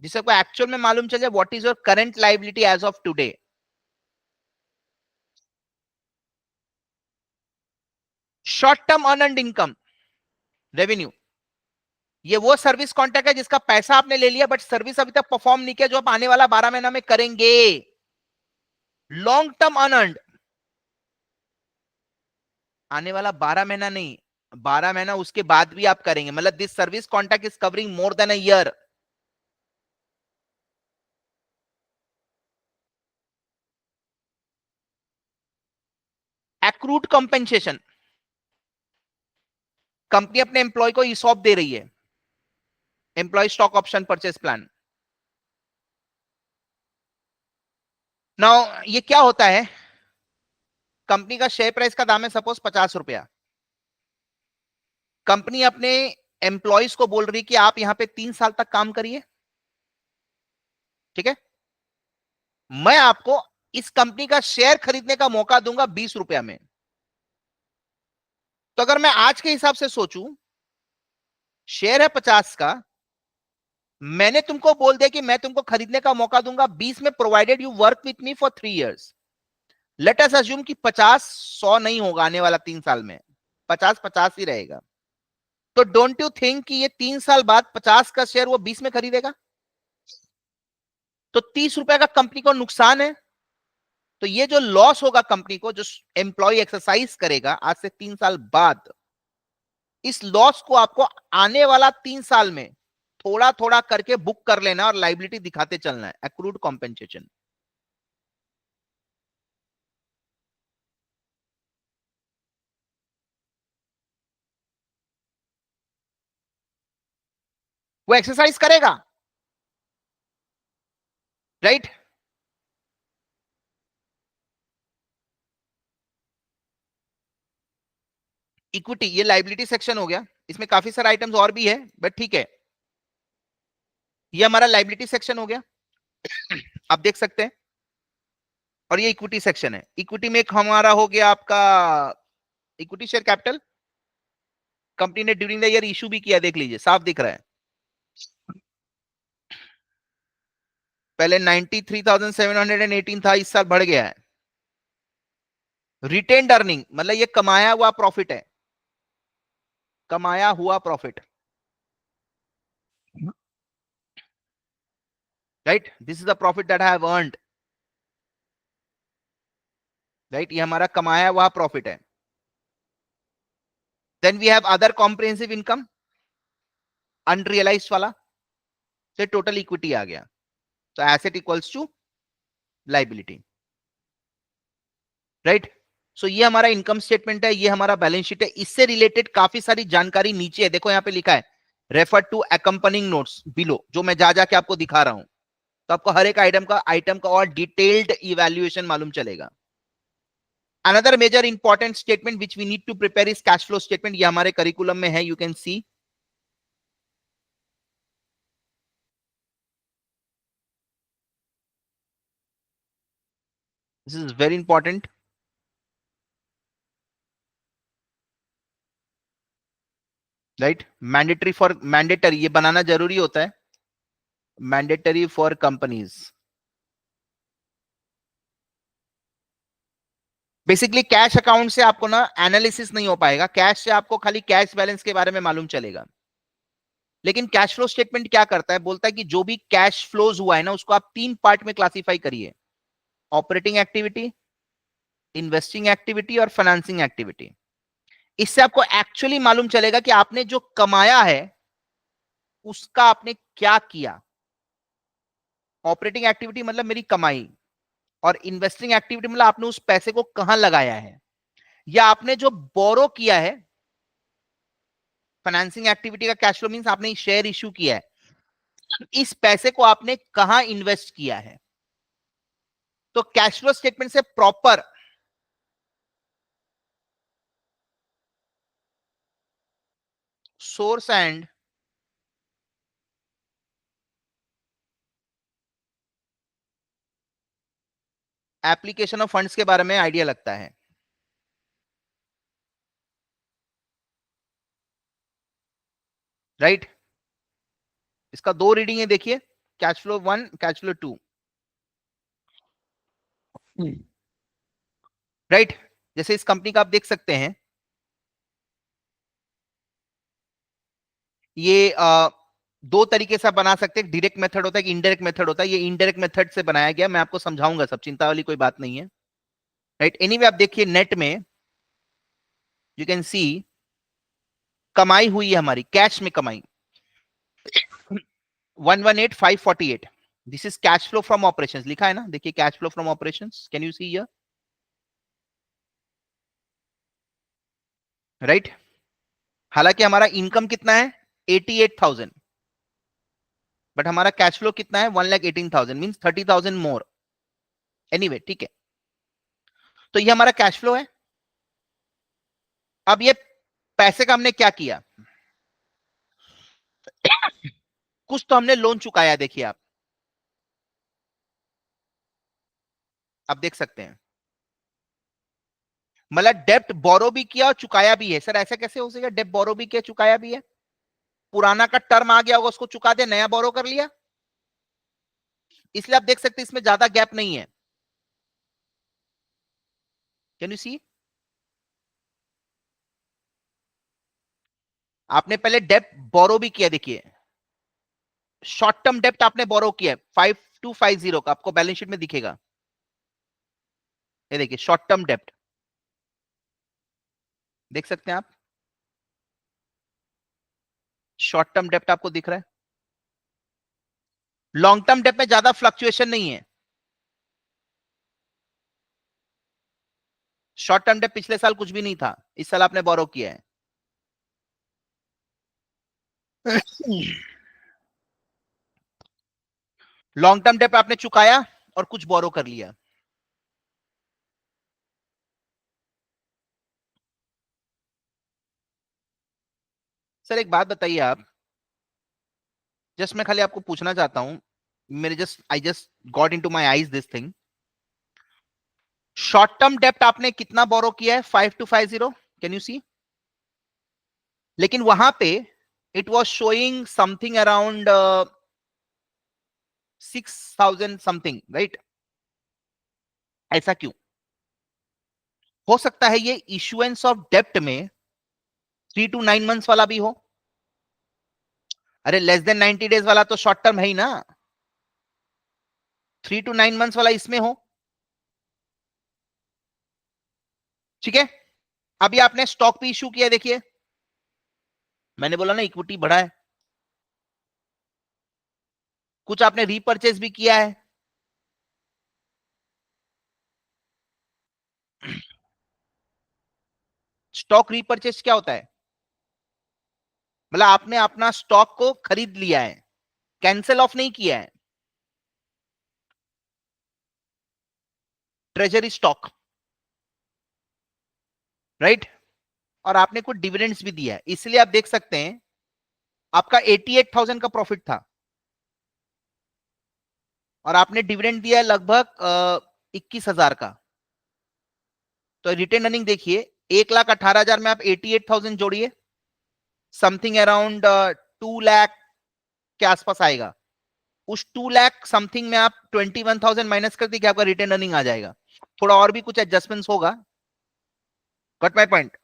जिससे आपको एक्चुअल में मालूम चल जाए what is your current liability as of today. Short term earned income revenue, ये वो सर्विस कॉन्ट्रैक्ट है जिसका पैसा आपने ले लिया बट सर्विस अभी तक परफॉर्म नहीं किया, जो आप आने वाला 12 महीना में करेंगे। लॉन्ग टर्म अर्नड, आने वाला 12 महीना नहीं, 12 महीना उसके बाद भी आप करेंगे, मतलब this service contract is covering more than a year. Accrued compensation, company अपने एम्प्लॉय को ईसॉप दे रही है, employee stock option purchase plan. Now ये क्या होता है? कंपनी का शेयर प्राइस का दाम है सपोज 50 रुपया, कंपनी अपने एम्प्लॉयज को बोल रही कि आप यहां पे 3 साल तक काम करिए, ठीक है, मैं आपको इस कंपनी का शेयर खरीदने का मौका दूंगा 20 रुपया में। तो अगर मैं आज के हिसाब से सोचूं, शेयर है 50 का, मैंने तुमको बोल दिया कि मैं तुमको खरीदने का मौका दूंगा 20 में, provided you work with me for 3 years। Let us assume कि 50 100 नहीं होगा आने वाला 3 साल में, 50 50 ही रहेगा। तो डोंट यू थिंक कि ये 3 साल बाद 50 का शेयर वो 20 में खरीदेगा? तो 30 रुपए का कंपनी को नुकसान है। तो ये जो लॉस होगा कंपनी को, जो एम्प्लॉय एक्सरसाइज करेगा आज से 3 साल बाद, इस लॉस को आपको आने वाला 3 साल में थोड़ा थोड़ा करके बुक कर लेना और लाइबिलिटी दिखाते चलना है, एक्रूड कॉम्पेंसेशन। वो एक्सरसाइज करेगा, राइट। इक्विटी, ये लाइबिलिटी सेक्शन हो गया, इसमें काफी सारे आइटम्स और भी है बट ठीक है, ये हमारा लाइबिलिटी सेक्शन हो गया, आप देख सकते हैं। और ये इक्विटी सेक्शन है, इक्विटी में एक हमारा हो गया आपका इक्विटी शेयर कैपिटल, कंपनी ने ड्यूरिंग द ईयर इशू भी किया, देख लीजिए साफ दिख रहा है। पहले 93,718 था, इस साल बढ़ गया है। रिटेन्ड अर्निंग मतलब ये कमाया हुआ प्रॉफिट है, कमाया हुआ profit, right, this is the profit that I have earned, right, ये हमारा कमाया हुआ प्रॉफिट है. Then we have other comprehensive income, unrealised वाला, से टोटल इक्विटी आ गया. तो asset equals to liability, right. So ये हमारा इनकम स्टेटमेंट है, ये हमारा बैलेंस शीट है. इससे रिलेटेड काफी सारी जानकारी नीचे है, देखो यहां पे लिखा है refer to accompanying notes below, जो मैं जा जाके आपको दिखा रहा हूं. तो आपको हर एक आइटम का और डिटेल्ड इवैल्यूएशन मालूम चलेगा. Another major important statement which we need to prepare is cash flow statement. ये हमारे करिकुलम में है, you can see. This is very important, right. Mandatory ये बनाना जरूरी होता है, mandatory for companies. Basically cash account से आपको ना एनालिसिस नहीं हो पाएगा, कैश से आपको खाली कैश बैलेंस के बारे में मालूम चलेगा. लेकिन कैश फ्लो स्टेटमेंट क्या करता है, बोलता है कि जो भी कैश फ्लोज हुआ है ना, उसको आप 3 पार्ट में क्लासिफाई करिए: ऑपरेटिंग एक्टिविटी, इन्वेस्टिंग एक्टिविटी और फाइनेंसिंग एक्टिविटी. इससे आपको एक्चुअली मालूम चलेगा कि आपने जो कमाया है उसका आपने क्या किया. ऑपरेटिंग एक्टिविटी मतलब मेरी कमाई, और इन्वेस्टिंग एक्टिविटी मतलब आपने उस पैसे को कहां लगाया है, या आपने जो बोरो किया है. फाइनेंसिंग एक्टिविटी का कैश फ्लो मींस आपने शेयर इश्यू किया है, इस पैसे को आपने कहां इन्वेस्ट किया है. तो कैश फ्लो स्टेटमेंट से proper source and application of funds के बारे में आइडिया लगता है, राइट. इसका 2 रीडिंग है, देखिए, cash flow 1, cash flow 2, right. जैसे इस कंपनी का आप देख सकते हैं, ये 2 तरीके से आप बना सकते हैं. डायरेक्ट मेथड होता है, इनडायरेक्ट मेथड होता है. ये इनडायरेक्ट मेथड से बनाया गया, मैं आपको समझाऊंगा, सब चिंता वाली कोई बात नहीं है, राइट. एनीवे आप देखिए नेट में, यू कैन सी कमाई हुई है हमारी, कैश में कमाई 118,548. This is cash flow from operations, लिखा है ना, देखिए cash flow from operations, can you see here, right. हालांकि हमारा इनकम कितना है 88,000, बट हमारा कैश फ्लो कितना है 1,18,000, मींस 30,000 मोर. एनीवे ठीक है. तो ये हमारा कैश फ्लो है. अब ये पैसे का हमने क्या किया, कुछ तो हमने लोन चुकाया, देखिए आप देख सकते हैं, मतलब डेप्ट बोरो भी किया और चुकाया भी है. सर ऐसा कैसे हो सकेगा, डेप्ट बोरो भी किया चुकाया भी है. पुराना का टर्म आ गया होगा, उसको चुका दे, नया बोरो कर लिया. इसलिए आप देख सकते हैं इसमें ज्यादा गैप नहीं है. कैन यू सी, आपने पहले डेप्ट बोरो भी किया, देखिए शॉर्ट टर्म डेप्ट आपने बोरो किया 5250 का, आपको बैलेंस शीट में दिखेगा. ये देखिए शॉर्ट टर्म डेप्ट, देख सकते हैं आप, शॉर्ट टर्म डेप्ट आपको दिख रहा है. लॉन्ग टर्म डेप्ट में ज्यादा फ्लक्चुएशन नहीं है. शॉर्ट टर्म डेप्ट पिछले साल कुछ भी नहीं था, इस साल आपने बोरो किया है. लॉन्ग टर्म डेप्ट आपने चुकाया और कुछ बोरो कर लिया. सर एक बात बताइए आप, जस्ट मैं खाली आपको पूछना चाहता हूं, मेरे I just got into my eyes this thing. Short term डेप्ट आपने कितना बोरो किया है 5250, कैन यू सी. लेकिन वहां पे it was showing something around 6,000 something, right. ऐसा क्यों हो सकता है, ये इशुएंस ऑफ डेप्ट में 3 to 9 months वाला भी हो, अरे लेस देन 90 days वाला तो शॉर्ट टर्म है ही ना, 3 to 9 months वाला इसमें हो, ठीक है। अभी आपने स्टॉक भी इशू किया, देखिए मैंने बोला ना इक्विटी बढ़ा है, कुछ आपने रीपर्चेज भी किया है, स्टॉक रीपर्चेज क्या होता है, मतलब आपने अपना स्टॉक को खरीद लिया है, कैंसिल ऑफ नहीं किया है, ट्रेजरी स्टॉक, राइट। और आपने कुछ डिविडेंड्स भी दिया है, इसलिए आप देख सकते हैं आपका 88,000 का प्रॉफिट था और आपने डिविडेंड दिया है लगभग 21,000 का, तो रिटेन अर्निंग देखिए 1,18,000 में आप 88,000 जोड़िए, समथिंग अराउंड 2 लाख के आसपास आएगा। उस 2 लाख समथिंग में आप 21,000 माइनस कर दीजिए, आपका रिटेन अर्निंग आ जाएगा। थोड़ा और भी कुछ एडजस्टमेंट्स होगा, got my point.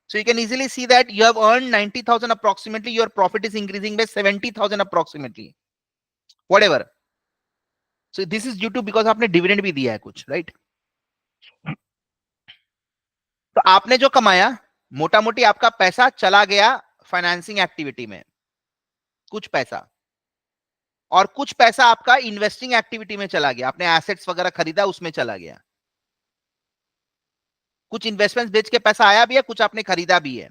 So you can easily see that you have earned 90,000 approximately, your profit is increasing by 70,000 approximately, whatever. So this is due to because आपने डिविडेंड भी दिया है कुछ, राइट। तो आपने जो कमाया मोटा मोटी आपका पैसा चला गया फाइनेंसिंग एक्टिविटी में, कुछ पैसा, और कुछ पैसा आपका इन्वेस्टिंग एक्टिविटी में चला गया, आपने एसेट्स वगैरह खरीदा उसमें चला गया, कुछ इन्वेस्टमेंट बेच के पैसा आया भी है, कुछ आपने खरीदा भी है।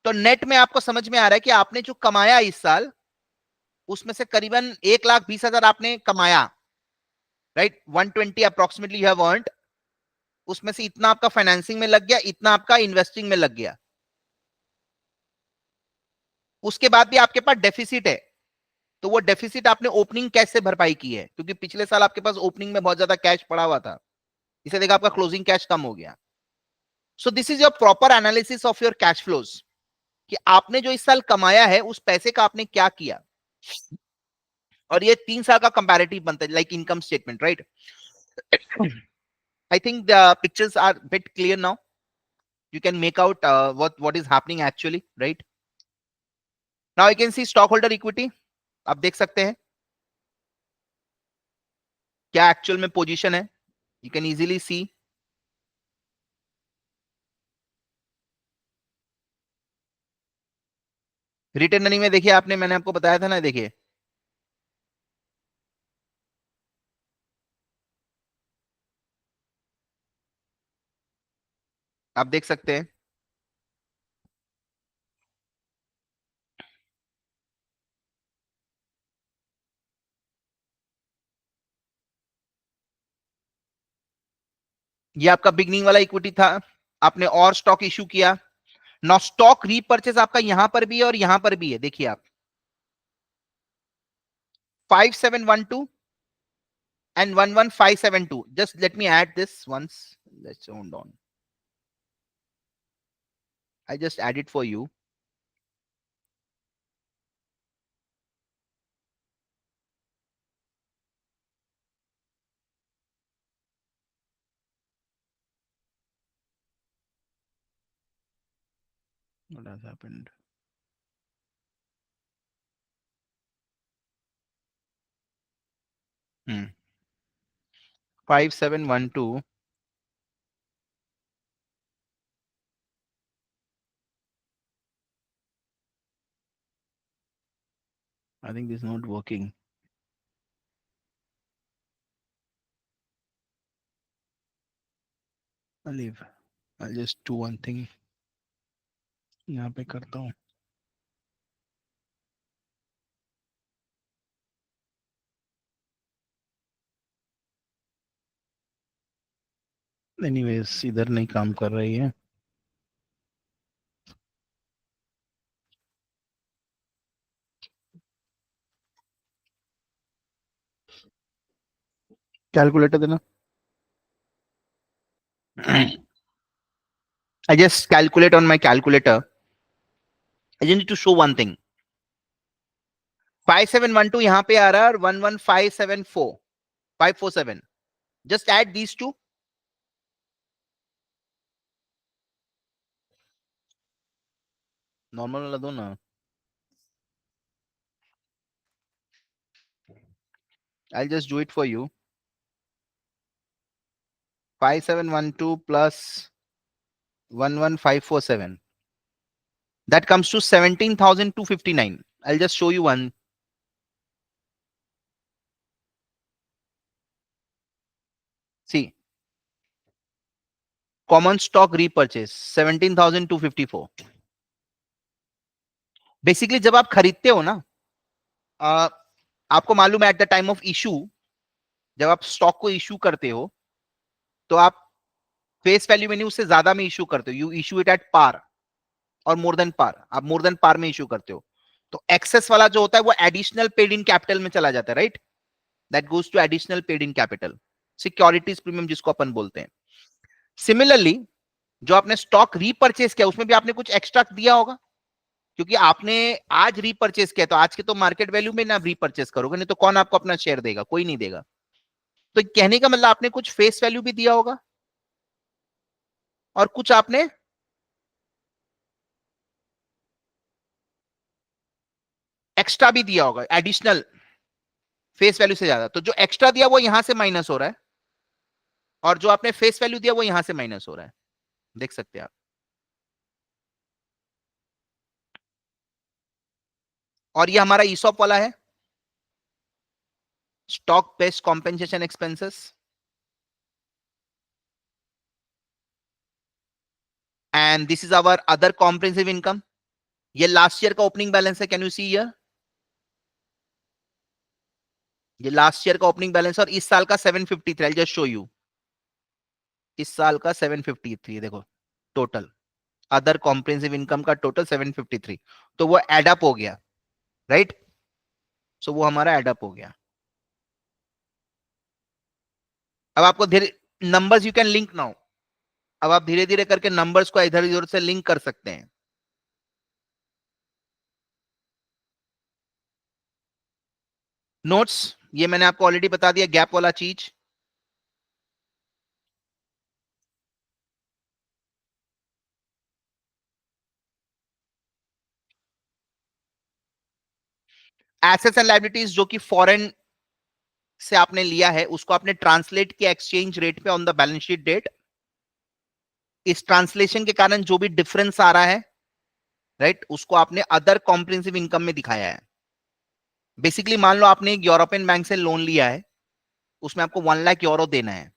तो नेट में आपको समझ में आ रहा है कि आपने जो कमाया इस साल उसमें से करीबन 1,20,000 आपने कमाया, right, 120 approximately you have earned, उसमें से इतना आपका फाइनेंसिंग में लग गया, इतना आपका इन्वेस्टिंग में लग गया। उसके बाद भी आपके पास डेफिसिट है, तो वो डेफिसिट आपने ओपनिंग कैश से भरपाई की है, क्योंकि पिछले साल आपके पास ओपनिंग में बहुत ज्यादा कैश पड़ा हुआ था, इसे देखा आपका क्लोजिंग कैश कम हो गया। सो this is your proper analysis of your cash flows, कि आपने जो इस साल कमाया है उस पैसे का आपने क्या किया, और ये 3 साल का कंपैरेटिव बनता है, like income statement, right. I think the pictures are bit clear now. You can make out what is happening actually, right? Now I can see stockholder equity. आप देख सकते हैं क्या एक्चुअल में पोजीशन है, you can easily C. Return earning में देखिए आपने, मैंने आपको बताया था ना, देखिए आप देख सकते हैं ये आपका बिगनिंग वाला इक्विटी था, आपने और स्टॉक इश्यू किया। नाउ स्टॉक रीपर्चेस आपका यहां पर भी है और यहां पर भी है, देखिए आप 5712 and 11572, just let me add this once, let's hold on, I just add it for you. What has happened? 5712, I think this is not working. I'll leave. I'll just do one thing. यहाँ पे करता हूँ। Anyways, इधर नहीं काम कर रही है। कैलकुलेटर देना। I just calculate on my calculator. I just need to show one thing. 5712 यहाँ पे आ रहा है और 11574 547. Just add these two. Normal वाला दो ना। I just do it for you. 5712 plus 11547, that comes to 17,259. I'll just show you one. See, common stock repurchase 17,254. Basically जब आप खरीदते हो ना, आपको मालूम है eight the time of issue, जब आप स्टॉक को इशू करते हो तो आप फेस वैल्यू में नहीं, उससे ज्यादा में इशू करते हो। You issue it at par और मोर देन पार, आप मोर देन पार में इशू करते हो। तो एक्सेस वाला जो होता है वो एडिशनल पेड इन कैपिटल में चला जाता है, right? That goes to additional paid in capital, securities premium जिसको अपन बोलते हैं। सिमिलरली जो आपने स्टॉक रीपर्चेस किया उसमें भी आपने कुछ एक्स्ट्रा दिया होगा, क्योंकि आपने आज रीपर्चेस किया तो आज के तो मार्केट वैल्यू में ना रीपर्चेस करोगे, नहीं तो कौन आपको अपना शेयर देगा? कोई नहीं देगा। तो कहने का मतलब आपने कुछ फेस वैल्यू भी दिया होगा और कुछ आपने एक्स्ट्रा भी दिया होगा, एडिशनल फेस वैल्यू से ज्यादा। तो जो एक्स्ट्रा दिया वो यहां से माइनस हो रहा है और जो आपने फेस वैल्यू दिया वो यहां से माइनस हो रहा है, देख सकते हैं आप। और ये हमारा ईसॉप वाला है, stock based compensation expenses, and this is our other comprehensive income. ये लास्ट ईयर का ओपनिंग बैलेंस है, कैन यू सी हियर? ये लास्ट ईयर का ओपनिंग बैलेंस और इस साल का 753। आई जस्ट शो यू, इस साल का 753 देखो टोटल, अदर कॉम्प्रिहेंसिव इनकम का टोटल 753। तो वो एडअप हो गया, राइट? सो वो हमारा एडअप हो गया। अब आपको धीरे numbers you can link now, अब आप धीरे धीरे करके नंबर्स को इधर उधर से लिंक कर सकते हैं। नोट्स ये मैंने आपको ऑलरेडी बता दिया, गैप वाला चीज। एसेट्स एंड लायबिलिटीज जो कि फॉरेन से आपने लिया है उसको आपने ट्रांसलेट किया एक्सचेंज रेट पे on the balance sheet date. इस ट्रांसलेशन के कारण जो भी डिफरेंस आ रहा है, राइट, उसको आपने अदर कॉम्प्रिहेंसिव इनकम में दिखाया है। बेसिकली मान लो आपने एक यूरोपियन बैंक से लोन लिया है, उसमें आपको 1 लाख यूरो देना है,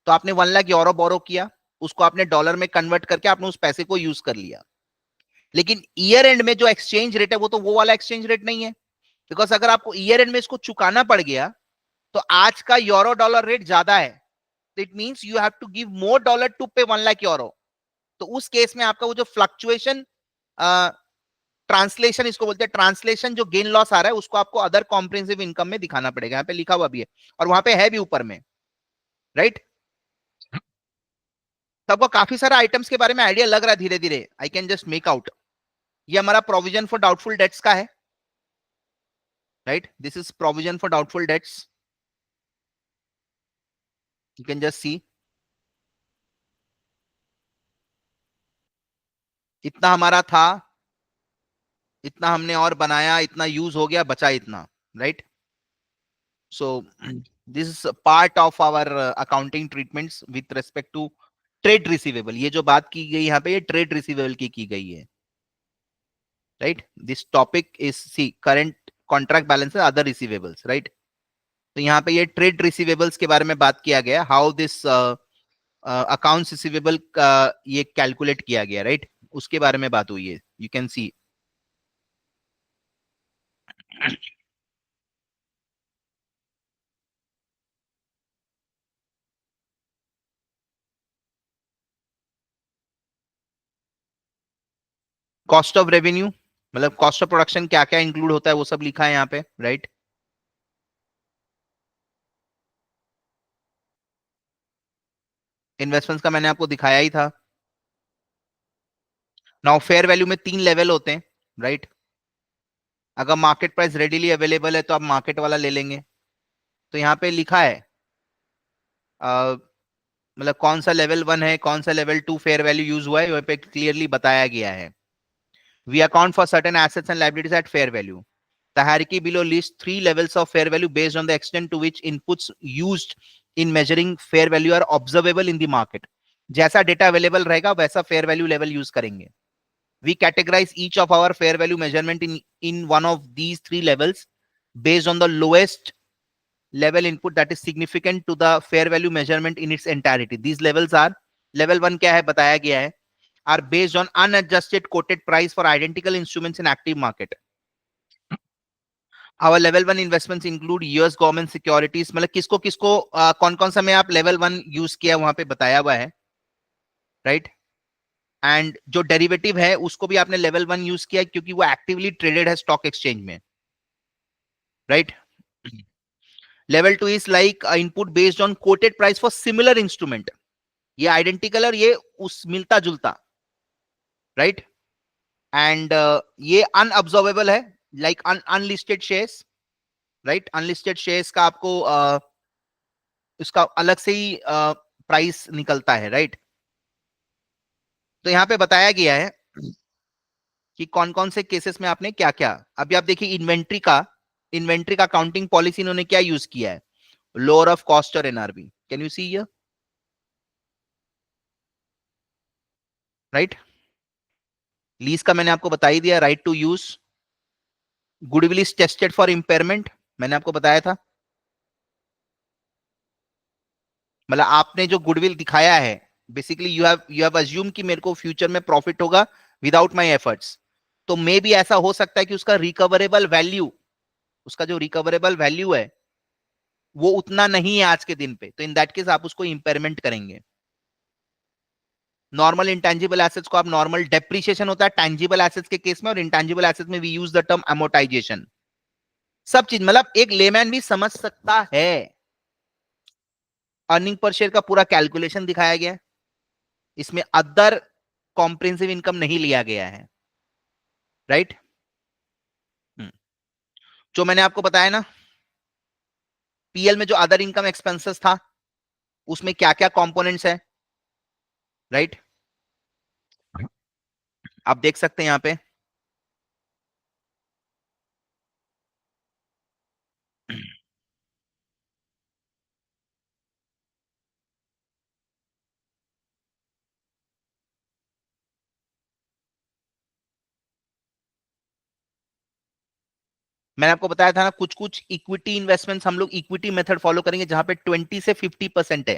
तो आपने 1 लाख यूरो बोरो किया, उसको आपने डॉलर में कन्वर्ट करके आपने उस पैसे को यूज कर लिया। लेकिन ईयर एंड में जो एक्सचेंज रेट है वो तो वो वाला एक्सचेंज रेट नहीं है, बिकॉज अगर आपको ईयर एंड में इसको चुकाना पड़ गया तो आज का यूरो डॉलर रेट ज्यादा है, तो it means you have to give more dollar to pay 1 lakh euro. तो उस केस में आपका वो जो फ्लक्चुएशन, ट्रांसलेशन इसको बोलते हैं, ट्रांसलेशन जो गेन लॉस आ रहा है उसको आपको अदर कॉम्प्रिहेंसिव इनकम में दिखाना पड़ेगा। यहाँ पे लिखा हुआ भी है और वहां पे है भी ऊपर में, राइट? तो आपको काफी सारे आइटम्स के बारे में आइडिया लग रहा है धीरे धीरे, I can just make out. ये हमारा प्रोविजन फॉर डाउटफुल डेट्स का है, right? This is provision for doubtful debts, you can just see. इतना हमारा था, इतना हमने और बनाया, इतना यूज हो गया, बचा इतना, right? So this is part of our accounting treatments with respect to trade receivable. ये जो बात की गई यहाँ पे ये ट्रेड रिसीवेबल की गई है, right? This topic is see current contract balance other receivables, right? तो यहाँ पे ये ट्रेड रिसीवेबल्स के बारे में बात किया गया, हाउ दिस अकाउंट्स रिसीवेबल का ये कैलकुलेट किया गया, राइट? उसके बारे में बात हुई है, you can C. Cost of revenue मतलब कॉस्ट ऑफ प्रोडक्शन क्या क्या इंक्लूड होता है वो सब लिखा है यहाँ पे, राइट? इन्वेस्टमेंट्स का मैंने आपको दिखाया ही था। नाउ फेयर वैल्यू में 3 लेवल होते हैं, राइट? अगर मार्केट प्राइस रेडीली अवेलेबल है तो आप मार्केट वाला ले लेंगे। तो यहाँ पे लिखा है मतलब कौन सा लेवल 1 है, कौन सा लेवल 2 फेयर वैल्यू यूज हुआ है, वहां पे क्लियरली बताया गया है। We account for certain assets and liabilities at fair value. The hierarchy below lists 3 levels of fair value based on the extent to which inputs used in measuring fair value are observable in the market. जैसा data available रहेगा वैसा fair value level use करेंगे. We categorize each of our fair value measurement in one of these 3 levels based on the lowest level input that is significant to the fair value measurement in its entirety. These levels are, level 1 क्या है बताया गया है, are based on unadjusted quoted price for identical instruments in active market. Our level 1 investments include US government securities. मतलब किसको किसको कौन कौन सा में आप level 1 यूज किया वहां पे बताया हुआ है, राइट. एंड जो डेरिवेटिव है उसको भी आपने लेवल 1 यूज किया क्योंकि वो एक्टिवली ट्रेडेड है स्टॉक एक्सचेंज में, right. Level 2 is like input based on coated price for similar instrument. ये आइडेंटिकल और ये उस मिलता जुलता, राइट. एंड ये अनअब्जॉर्वेबल है, like unlisted shares, right. Unlisted shares का आपको इसका अलग से ही प्राइस निकलता है, राइट. तो यहां पे बताया गया है कि कौन कौन से केसेस में आपने क्या क्या. अभी आप देखिए इन्वेंट्री का काउंटिंग पॉलिसी इन्होंने क्या यूज किया है, लोअर ऑफ कॉस्ट और NRV. Can you see here, right. Lease का मैंने आपको बता ही दिया, right to use. Goodwill is tested for impairment, मैंने आपको बताया था. मतलब आपने जो गुडविल दिखाया है, बेसिकली यू हैव अज्यूम कि मेरे को फ्यूचर में प्रॉफिट होगा विदाउट माय एफर्ट्स. तो मे भी ऐसा हो सकता है कि उसका रिकवरेबल वैल्यू, उसका जो रिकवरेबल वैल्यू है वो उतना नहीं है आज के दिन पे, तो इन दैट केस आप उसको इंपेयरमेंट करेंगे. नॉर्मल इंटेंजिबल एसेट्स को आप नॉर्मल डेप्रिसिएशन होता है टैंजिबल एसेट्स के केस में, और इंटेंजिबल एसेट्स में we use the term amortisation. सब चीज मतलब एक लेमैन भी समझ सकता है. अर्निंग पर शेयर का पूरा कैलकुलेशन दिखाया गया है, इसमें अदर कॉम्प्रिहेंसिव इनकम नहीं लिया गया है, राइट. जो मैंने आपको बताया ना, पीएल में जो अदर इनकम एक्सपेंसेस था उसमें क्या क्या कंपोनेंट्स है, राइट. आप देख सकते हैं यहां पे मैंने आपको बताया था ना, कुछ कुछ इक्विटी इन्वेस्टमेंट्स हम लोग इक्विटी मेथड फॉलो करेंगे जहां पे 20 से 50% है,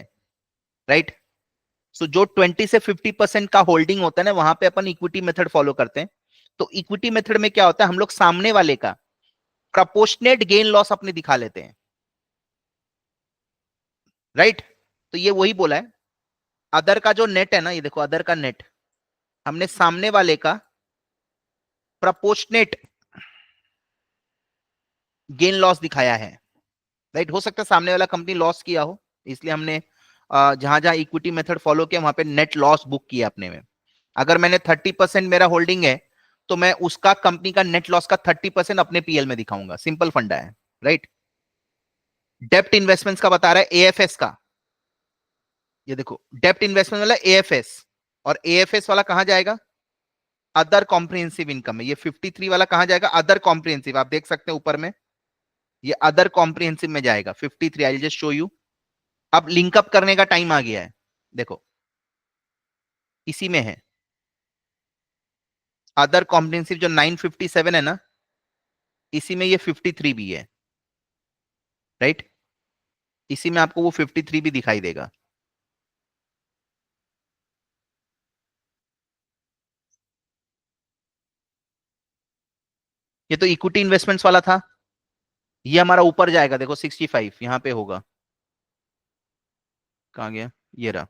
राइट. सो जो 20 से 50% का होल्डिंग होता है ना, वहां पे अपन इक्विटी मेथड फॉलो करते हैं. तो इक्विटी मेथड में क्या होता है, हम लोग सामने वाले का प्रपोर्शनेट गेन लॉस अपने दिखा लेते हैं, राइट. तो ये वही बोला है, अदर का जो नेट है ना, ये देखो अदर का नेट हमने सामने वाले का प्रपोर्शनेट गेन लॉस दिखाया है, राइट. हो सकता है सामने वाला कंपनी लॉस किया हो, इसलिए हमने जहां जहां इक्विटी मेथड फॉलो किया वहां पे नेट लॉस बुक किया अपने में. अगर मैंने 30% मेरा होल्डिंग है तो मैं उसका कंपनी का नेट लॉस का 30% अपने पीएल में दिखाऊंगा. सिंपल फंडा है, राइट. डेप्ट इन्वेस्टमेंट्स का बता रहा है, एएफएस का. ये देखो डेप्ट इन्वेस्टमेंट वाला एएफएस, और एएफएस वाला कहां जाएगा, अदर कॉम्प्रिहेंसिव इनकम है. ये 53 वाला कहां जाएगा, अदर कॉम्प्रिहेंसिव. आप देख सकते हैं ऊपर में ये अदर कॉम्प्रिहेंसिव में जाएगा 53. I just show you. अब लिंकअप करने का टाइम आ गया है, देखो इसी में है अदर कॉम्प्रिहेंसिव जो 957 है ना, इसी में ये 53 भी है, राइट. इसी में आपको वो 53 भी दिखाई देगा. ये तो इक्विटी इन्वेस्टमेंट्स वाला था, ये हमारा ऊपर जाएगा, देखो 65 यहां पे होगा. कहां गया, ये रहा.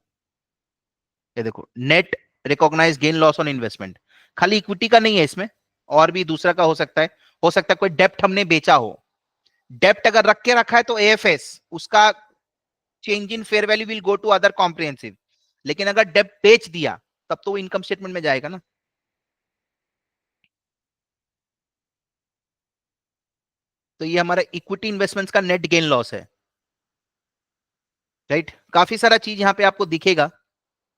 ये देखो net recognise gain loss on investment. खाली इक्विटी का नहीं है इसमें, और भी दूसरा का हो सकता है. हो सकता है कोई डेप्ट हमने बेचा हो, डेप्ट अगर रख के रखा है तो एएफएस उसका change in fair value will go to other comprehensive. लेकिन अगर डेप्ट बेच दिया तब तो वो इनकम स्टेटमेंट में जाएगा ना. तो ये हमारा इक्विटी इन्वेस्टमेंट्स का नेट गेन लॉस है, राइट. काफी सारा चीज यहाँ पे आपको दिखेगा.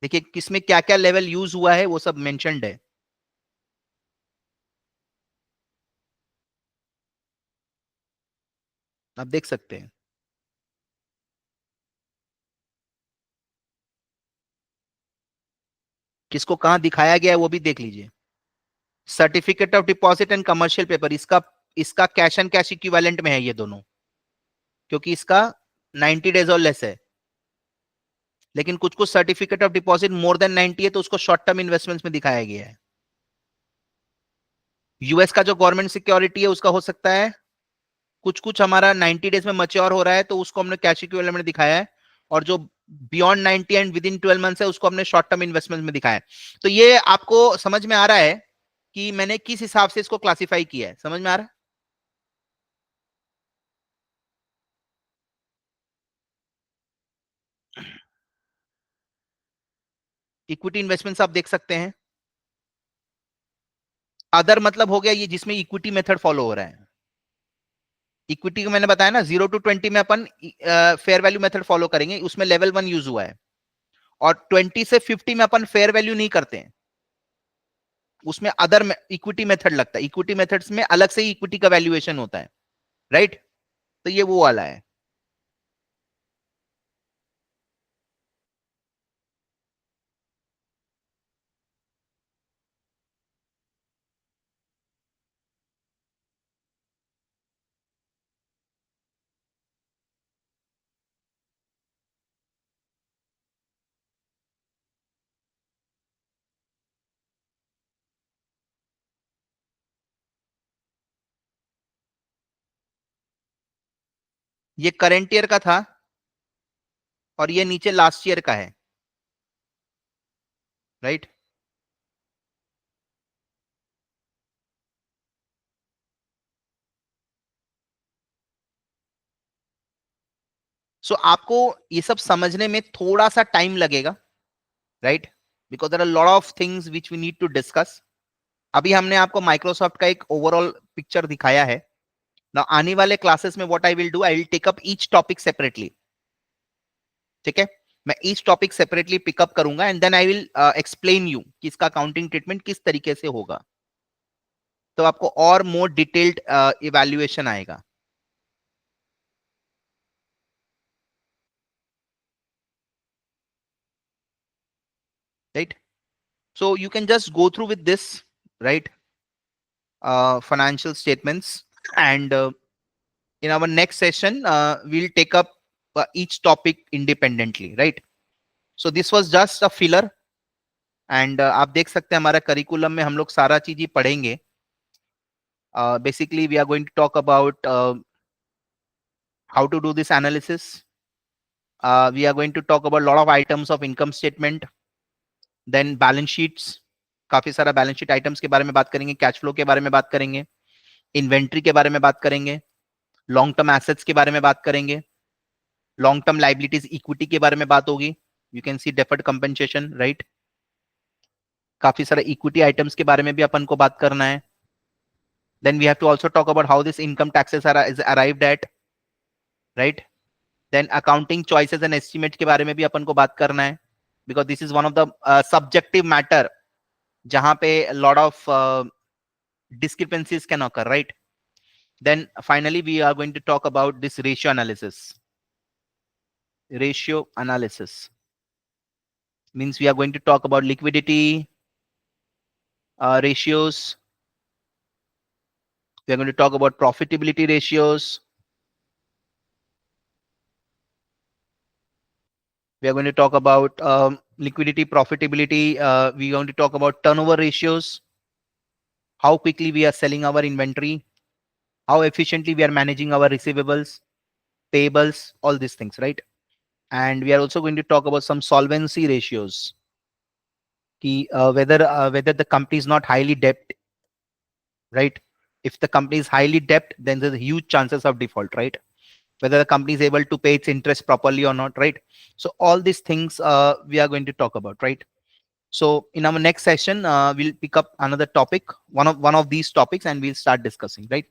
देखिए किसमें क्या क्या लेवल यूज हुआ है वो सब मेंशन्ड है. आप देख सकते हैं, किसको कहां दिखाया गया है वो भी देख लीजिए। Certificate of deposit and commercial paper, इसका इसका कैश एंड कैश इक्विवेलेंट में है ये दोनों, क्योंकि इसका 90 डेज और लेस है। लेकिन कुछ कुछ certificate of deposit more than 90 है, तो उसको शॉर्ट टर्म इन्वेस्टमेंट्स में दिखाया गया है। यूएस का जो गवर्नमेंट सिक्योरिटी है उसका हो सकता है कुछ कुछ हमारा 90 डेज में मच्योर हो रहा है, तो उसको हमने कैश इक्विवेलेंट में दिखाया है, और जो beyond 90 and with in 12 months है उसको हमने शॉर्ट टर्म इन्वेस्टमेंट में दिखाया है। तो ये आपको समझ में आ रहा है कि मैंने किस हिसाब से इसको क्लासिफाई किया है, समझ में आ रहा है? इक्विटी इन्वेस्टमेंट्स आप देख सकते हैं। अदर मतलब हो गया ये जिसमें इक्विटी मेथड फॉलो हो रहा है। इक्विटी को मैंने बताया ना, 0 to 20 में अपन फेयर वैल्यू मेथड फॉलो करेंगे, उसमें लेवल 1 यूज हुआ है। और 20 से 50 में अपन फेयर वैल्यू नहीं करते हैं, उसमें अदर इक्विटी मेथड लगता है। इक्विटी मेथड्स में अलग से ही इक्विटी का वैल्यूएशन होता है, राइट? तो ये वो वाला है। ये करंट ईयर का था और ये नीचे लास्ट ईयर का है, राइट? सो आपको ये सब समझने में थोड़ा सा टाइम लगेगा, right? Because there are lot of things which we need to discuss. अभी हमने आपको माइक्रोसॉफ्ट का एक ओवरऑल पिक्चर दिखाया है ना। आने वाले क्लासेस में what I will do, I will take up each topic separately, ठीक है? मैं ईच टॉपिक सेपरेटली पिकअप करूंगा and then I will explain you कि इसका अकाउंटिंग ट्रीटमेंट किस तरीके से होगा, तो आपको और मोर डिटेल्ड इवैल्यूएशन आएगा, right? So you can just go through with this, right? Financial statements, and in our next session, we'll take up each topic independently, right? So this was just a filler, and आप देख सकते हैं हमारा curriculum में हम लोग सारा चीज ही पढ़ेंगे. Basically, we are going to talk about how to do this analysis. We are going to talk about a lot of items of income statement, then balance sheets. काफी सारा बैलेंस शीट आइटम्स के बारे में बात करेंगे, cash flow के बारे में बात करेंगे, इन्वेंट्री के बारे में बात करेंगे, लॉन्ग टर्म एसेट्स के बारे में बात करेंगे, लॉन्ग टर्म लाइबिलिटीज इक्विटी के बारे में बात होगी. You can C deferred compensation, right? काफी सारे इक्विटी आइटम्स के बारे में भी अपन को बात करना है. Then we have to also talk about how this income taxes are is arrived at, right? Then accounting choices and estimate के बारे में भी अपन को बात करना है, because this is one of the subjective matter जहां पे lot of discrepancies can occur, right? Then finally we are going to talk about this ratio analysis. Ratio analysis means we are going to talk about liquidity ratios. We are going to talk about profitability ratios. We are going to talk about liquidity, profitability. We are going to talk about turnover ratios, how quickly we are selling our inventory, how efficiently we are managing our receivables, payables, all these things, right? And we are also going to talk about some solvency ratios, whether the company is not highly debt, right? If the company is highly debt, then there's huge chances of default, right? Whether the company is able to pay its interest properly or not, right? So all these things we are going to talk about, right? So in our next session, we'll pick up another topic, one of these topics, and we'll start discussing, right?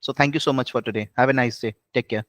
So thank you so much for today. Have a nice day. Take care.